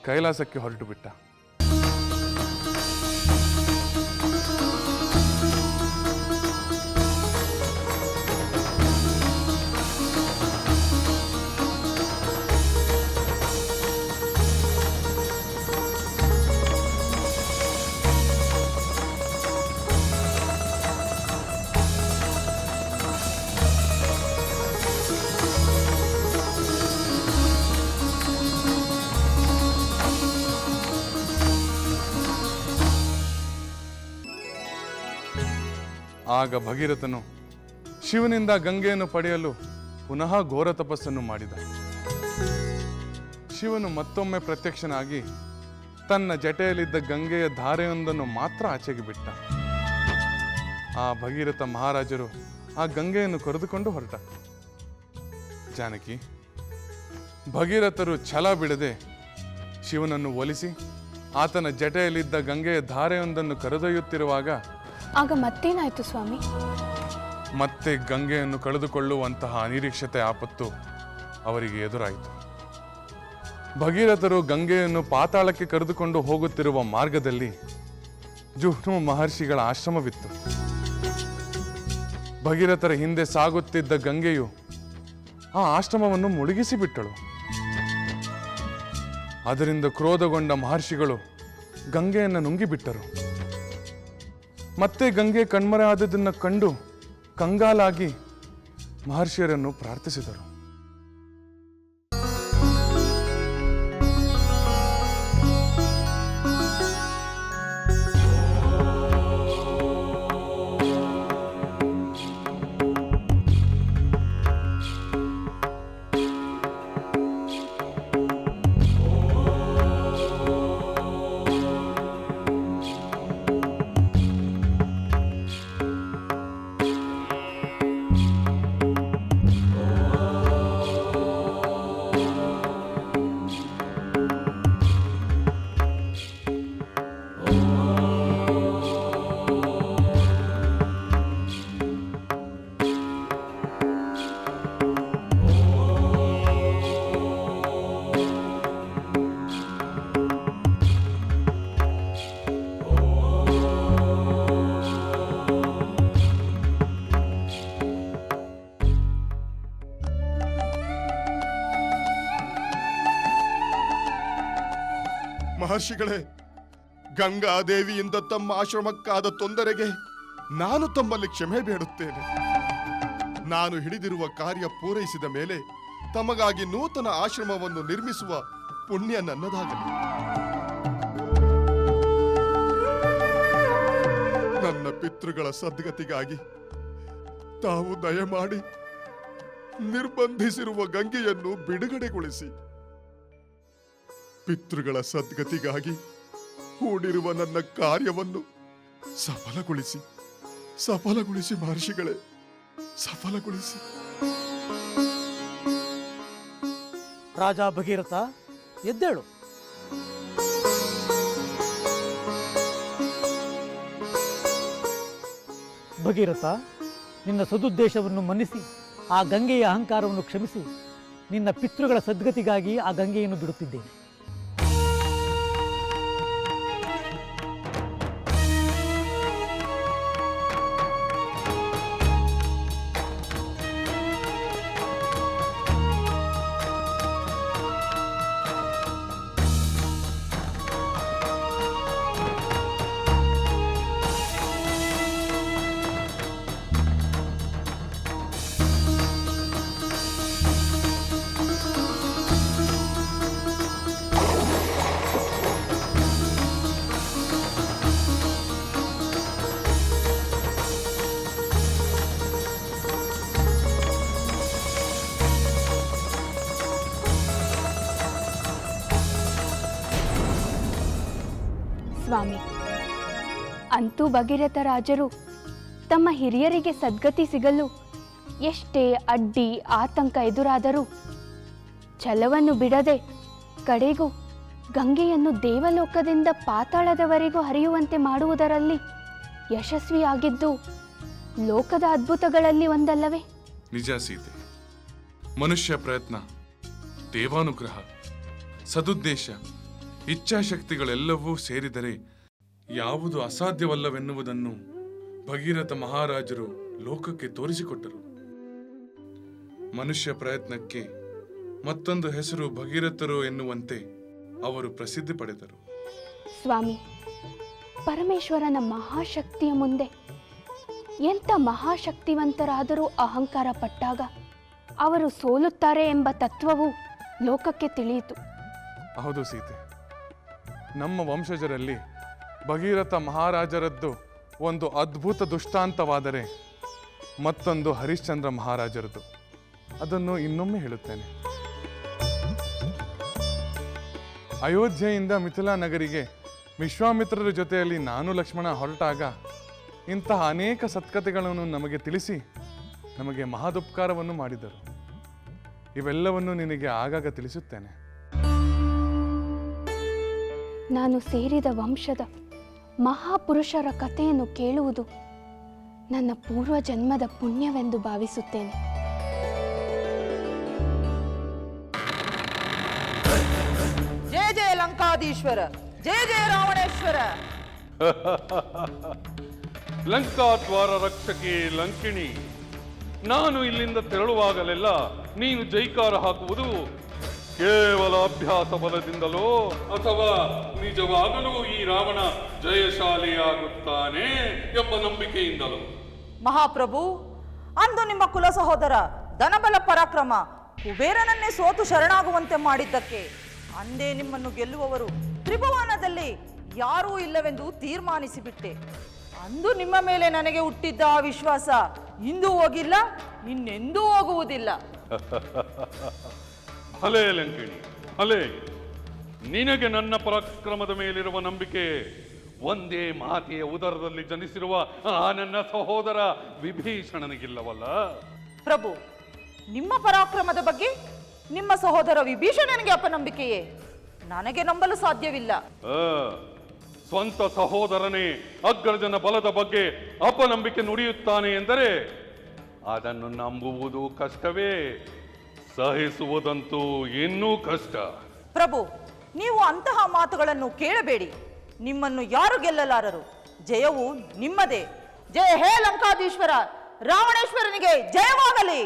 ಕೈಲಾಸಕ್ಕೆ ಹೊರಟು ಬಿಟ್ಟ. ಆಗ ಭಗೀರಥನು ಶಿವನಿಂದ ಗಂಗೆಯನ್ನು ಪಡೆಯಲು ಪುನಃ ಘೋರ ತಪಸ್ಸನ್ನು ಮಾಡಿದ. ಶಿವನು ಮತ್ತೊಮ್ಮೆ ಪ್ರತ್ಯಕ್ಷನಾಗಿ ತನ್ನ ಜಟೆಯಲ್ಲಿದ್ದ ಗಂಗೆಯ ಧಾರೆಯೊಂದನ್ನು ಮಾತ್ರ ಆಚೆಗೆ ಬಿಟ್ಟ. ಆ ಭಗೀರಥ ಮಹಾರಾಜರು ಆ ಗಂಗೆಯನ್ನು ಕರೆದುಕೊಂಡು ಹೊರಟ. ಜಾನಕಿ, ಭಗೀರಥರು ಛಲ ಬಿಡದೆ ಶಿವನನ್ನು ಒಲಿಸಿ ಆತನ ಜಟೆಯಲ್ಲಿದ್ದ ಗಂಗೆಯ ಧಾರೆಯೊಂದನ್ನು ಕರೆದೊಯ್ಯುತ್ತಿರುವಾಗ ಆಗ ಮತ್ತೇನಾಯ್ತು ಸ್ವಾಮಿ? ಮತ್ತೆ ಗಂಗೆಯನ್ನು ಕಳೆದುಕೊಳ್ಳುವಂತಹ ಅನಿರೀಕ್ಷತೆ ಆಪತ್ತು ಅವರಿಗೆ ಎದುರಾಯಿತು. ಭಗೀರಥರು ಗಂಗೆಯನ್ನು ಪಾತಾಳಕ್ಕೆ ಕರೆದುಕೊಂಡು ಹೋಗುತ್ತಿರುವ ಮಾರ್ಗದಲ್ಲಿ ಜುಹ್ನು ಮಹರ್ಷಿಗಳ ಆಶ್ರಮವಿತ್ತು. ಭಗೀರಥರ ಹಿಂದೆ ಸಾಗುತ್ತಿದ್ದ ಗಂಗೆಯು ಆ ಆಶ್ರಮವನ್ನು ಮುಳುಗಿಸಿಬಿಟ್ಟಳು. ಅದರಿಂದ ಕ್ರೋಧಗೊಂಡ ಮಹರ್ಷಿಗಳು ಗಂಗೆಯನ್ನು ನುಂಗಿಬಿಟ್ಟರು. ಮತ್ತೆ ಗಂಗೆ ಕಣ್ಮರೆ ಆದದನ್ನು ಕಂಡು ಕಂಗಾಲಾಗಿ ಮಹರ್ಷಿಯರನ್ನು ಪ್ರಾರ್ಥಿಸಿದರು. ಮಹರ್ಷಿಗಳೇ, ಗಂಗಾದೇವಿಯಿಂದ ತಮ್ಮ ಆಶ್ರಮಕ್ಕಾದ ತೊಂದರೆಗೆ ನಾನು ತಮ್ಮಲ್ಲಿ ಕ್ಷಮೆ ಬೇಡುತ್ತೇನೆ. ನಾನು ಹಿಡಿದಿರುವ ಕಾರ್ಯ ಪೂರೈಸಿದ ಮೇಲೆ ತಮಗಾಗಿ ನೂತನ ಆಶ್ರಮವನ್ನು ನಿರ್ಮಿಸುವ ಪುಣ್ಯ ನನ್ನದಾಗಲಿ. ನನ್ನ ಪಿತೃಗಳ ಸದ್ಗತಿಗಾಗಿ ತಾವು ದಯಮಾಡಿ ನಿರ್ಬಂಧಿಸಿರುವ ಗಂಗೆಯನ್ನು ಬಿಡುಗಡೆಗೊಳಿಸಿ. ಪಿತೃಗಳ ಸದ್ಗತಿಗಾಗಿ ಹೂಡಿರುವ ನನ್ನ ಕಾರ್ಯವನ್ನು ಸಫಲಗೊಳಿಸಿ ಮಹರ್ಷಿಗಳೇ, ಸಫಲಗೊಳಿಸಿ. ರಾಜ ಭಗೀರಥ, ಎದ್ದೇಳು. ಭಗೀರಥ, ನಿನ್ನ ಸದುದ್ದೇಶವನ್ನು ಮನ್ನಿಸಿ ಆ ಗಂಗೆಯ ಅಹಂಕಾರವನ್ನು ಕ್ಷಮಿಸಿ ನಿನ್ನ ಪಿತೃಗಳ ಸದ್ಗತಿಗಾಗಿ ಆ ಗಂಗೆಯನ್ನು ಬಿಡುತ್ತಿದ್ದೇನೆ. ಸ್ವಾಮಿ, ಅಂತೂ ಭಗೀರಥ ರಾಜರು ತಮ್ಮ ಹಿರಿಯರಿಗೆ ಸದ್ಗತಿ ಸಿಗಲು ಎಷ್ಟೇ ಅಡ್ಡಿ ಆತಂಕ ಎದುರಾದರೂ ಛಲವನ್ನು ಬಿಡದೆ ಕಡೆಗೂ ಗಂಗೆಯನ್ನು ದೇವಲೋಕದಿಂದ ಪಾತಾಳದವರೆಗೂ ಹರಿಯುವಂತೆ ಮಾಡುವುದರಲ್ಲಿ ಯಶಸ್ವಿಯಾಗಿದ್ದು ಲೋಕದ ಅದ್ಭುತಗಳಲ್ಲಿ ಒಂದಲ್ಲವೇ? ನಿಜ ಸೀತೆ. ಮನುಷ್ಯ ಪ್ರಯತ್ನ, ದೇವಾನುಗ್ರಹ, ಸದುದ್ದೇಶ, ಇಚ್ಛಾಶಕ್ತಿಗಳೆಲ್ಲವೂ ಸೇರಿದರೆ ಯಾವುದು ಅಸಾಧ್ಯವಲ್ಲವೆನ್ನುವುದನ್ನು ಭಗೀರಥ ಮಹಾರಾಜರು ಲೋಕಕ್ಕೆ ತೋರಿಸಿಕೊಟ್ಟರು. ಮನುಷ್ಯ ಪ್ರಯತ್ನಕ್ಕೆ ಮತ್ತೊಂದು ಹೆಸರು ಭಗೀರಥರು ಎನ್ನುವಂತೆ ಅವರು ಪ್ರಸಿದ್ಧಿ ಪಡೆದರು. ಸ್ವಾಮಿ, ಪರಮೇಶ್ವರನ ಮಹಾಶಕ್ತಿಯ ಮುಂದೆ ಎಂಥ ಮಹಾಶಕ್ತಿವಂತರಾದರೂ ಅಹಂಕಾರ ಪಟ್ಟಾಗ ಅವರು ಸೋಲುತ್ತಾರೆ ಎಂಬ ತತ್ವವು ಲೋಕಕ್ಕೆ ತಿಳಿಯಿತು. ಹೌದು ಸೀತೆ, ನಮ್ಮ ವಂಶಜರಲ್ಲಿ ಭಗೀರಥ ಮಹಾರಾಜರದ್ದು ಒಂದು ಅದ್ಭುತ ದೃಷ್ಟಾಂತವಾದರೆ ಮತ್ತೊಂದು ಹರಿಶ್ಚಂದ್ರ ಮಹಾರಾಜರದು. ಅದನ್ನು ಇನ್ನೊಮ್ಮೆ ಹೇಳುತ್ತೇನೆ. ಅಯೋಧ್ಯೆಯಿಂದ ಮಿಥಿಲಾ ನಗರಿಗೆ ವಿಶ್ವಾಮಿತ್ರರ ಜೊತೆಯಲ್ಲಿ ನಾನು ಲಕ್ಷ್ಮಣ ಹೊರಟಾಗ ಇಂತಹ ಅನೇಕ ಸತ್ಕತೆಗಳನ್ನು ನಮಗೆ ತಿಳಿಸಿ ನಮಗೆ ಮಹದುಪಕಾರವನ್ನು ಮಾಡಿದರು. ಇವೆಲ್ಲವನ್ನು ನಿನಗೆ ಆಗಾಗ ತಿಳಿಸುತ್ತೇನೆ. ನಾನು ಸೇರಿದ ವಂಶದ ಮಹಾಪುರುಷರ ಕಥೆಯನ್ನು ಕೇಳುವುದು ನನ್ನ ಪೂರ್ವ ಜನ್ಮದ ಪುಣ್ಯವೆಂದು ಭಾವಿಸುತ್ತೇನೆ. ಜಯ ಜಯ ಲಂಕಾಧೀಶ್ವರ, ಜಯ ಜಯ ರಾವಣೇಶ್ವರ. ಲಂಕಾದ್ವಾರ ರಕ್ಷಕಿ ಲಂಕಿಣಿ, ನಾನು ಇಲ್ಲಿಂದ ತೆರಳುವಾಗಲೆಲ್ಲ ನೀನು ಜೈಕಾರ ಹಾಕುವುದು ಕೇವಲ ಅಭ್ಯಾಸ ಬಲದಿಂದಲೋ ಅಥವಾ ನಿಜವಾಗಲೂ ಈ ರಾವಣ ಜಯಶಾಲಿಯಾಗುತ್ತಾನೆ ಎಂಬ ನಂಬಿಕೆಯಿಂದಲೋ? ಮಹಾಪ್ರಭು, ಅಂದು ನಿಮ್ಮ ಕುಲ ಸಹೋದರ ಧನಬಲ ಪರಾಕ್ರಮ ಕುಬೇರನನ್ನೇ ಸೋತು ಶರಣಾಗುವಂತೆ ಮಾಡಿದ್ದಕ್ಕೆ ಅಂದೇ ನಿಮ್ಮನ್ನು ಗೆಲ್ಲುವವರು ತ್ರಿಭುವನದಲ್ಲಿ ಯಾರೂ ಇಲ್ಲವೆಂದು ತೀರ್ಮಾನಿಸಿಬಿಟ್ಟೆ. ಅಂದು ನಿಮ್ಮ ಮೇಲೆ ನನಗೆ ಹುಟ್ಟಿದ್ದ ಆ ವಿಶ್ವಾಸ ಇಂದೂ ಹೋಗಿಲ್ಲ, ಇನ್ನೆಂದೂ ಹೋಗುವುದಿಲ್ಲ. ಭಲೆ ಲಂಕಿಣಿ, ಭಲೆ. ನಿನಗೆ ನನ್ನ ಪರಾಕ್ರಮದ ಮೇಲಿರುವ ನಂಬಿಕೆ ಒಂದೇ ಮಾತೆಯ ಉದರದಲ್ಲಿ ಜನಿಸಿರುವ ಆ ನನ್ನ ಸಹೋದರ ವಿಭೀಷಣನಿಗಿಲ್ಲವಲ್ಲ? ಪ್ರಭು, ನಿಮ್ಮ ಪರಾಕ್ರಮದ ಬಗ್ಗೆ ನಿಮ್ಮ ಸಹೋದರ ವಿಭೀಷಣನಿಗೆ ಅಪನಂಬಿಕೆಯೇ? ನನಗೆ ನಂಬಲು ಸಾಧ್ಯವಿಲ್ಲ. ಸ್ವಂತ ಸಹೋದರನೇ ಅಗ್ರಜನ ಬಲದ ಬಗ್ಗೆ ಅಪನಂಬಿಕೆ ನುಡಿಯುತ್ತಾನೆ ಎಂದರೆ ಅದನ್ನು ನಂಬುವುದು ಕಷ್ಟವೇ, ಸಹಿಸುವುದಂತೂ ಇನ್ನೂ ಕಷ್ಟ. ಪ್ರಭು, ನೀವು ಅಂತಹ ಮಾತುಗಳನ್ನು ಕೇಳಬೇಡಿ. ನಿಮ್ಮನ್ನು ಯಾರು ಗೆಲ್ಲಲಾರರು. ಜಯವು ನಿಮ್ಮದೇ. ಜಯ ಹೇ ಲಂಕಾಧೀಶ್ವರ, ರಾವಣೇಶ್ವರನಿಗೆ ಜಯವಾಗಲಿ.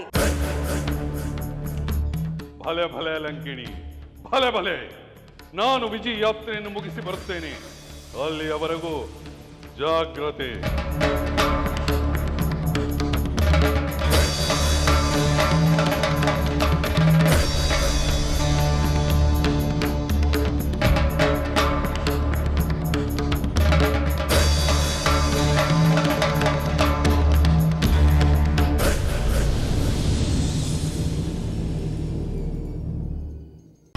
ಭಲೆ ಭಲೆ ಲಂಕಿಣಿ, ಭಲೆ ಭಲೆ. ನಾನು ವಿಜಯ ಯಾತ್ರೆಯನ್ನು ಮುಗಿಸಿ ಬರುತ್ತೇನೆ. ಅಲ್ಲಿಯವರೆಗೂ ಜಾಗ್ರತೆ.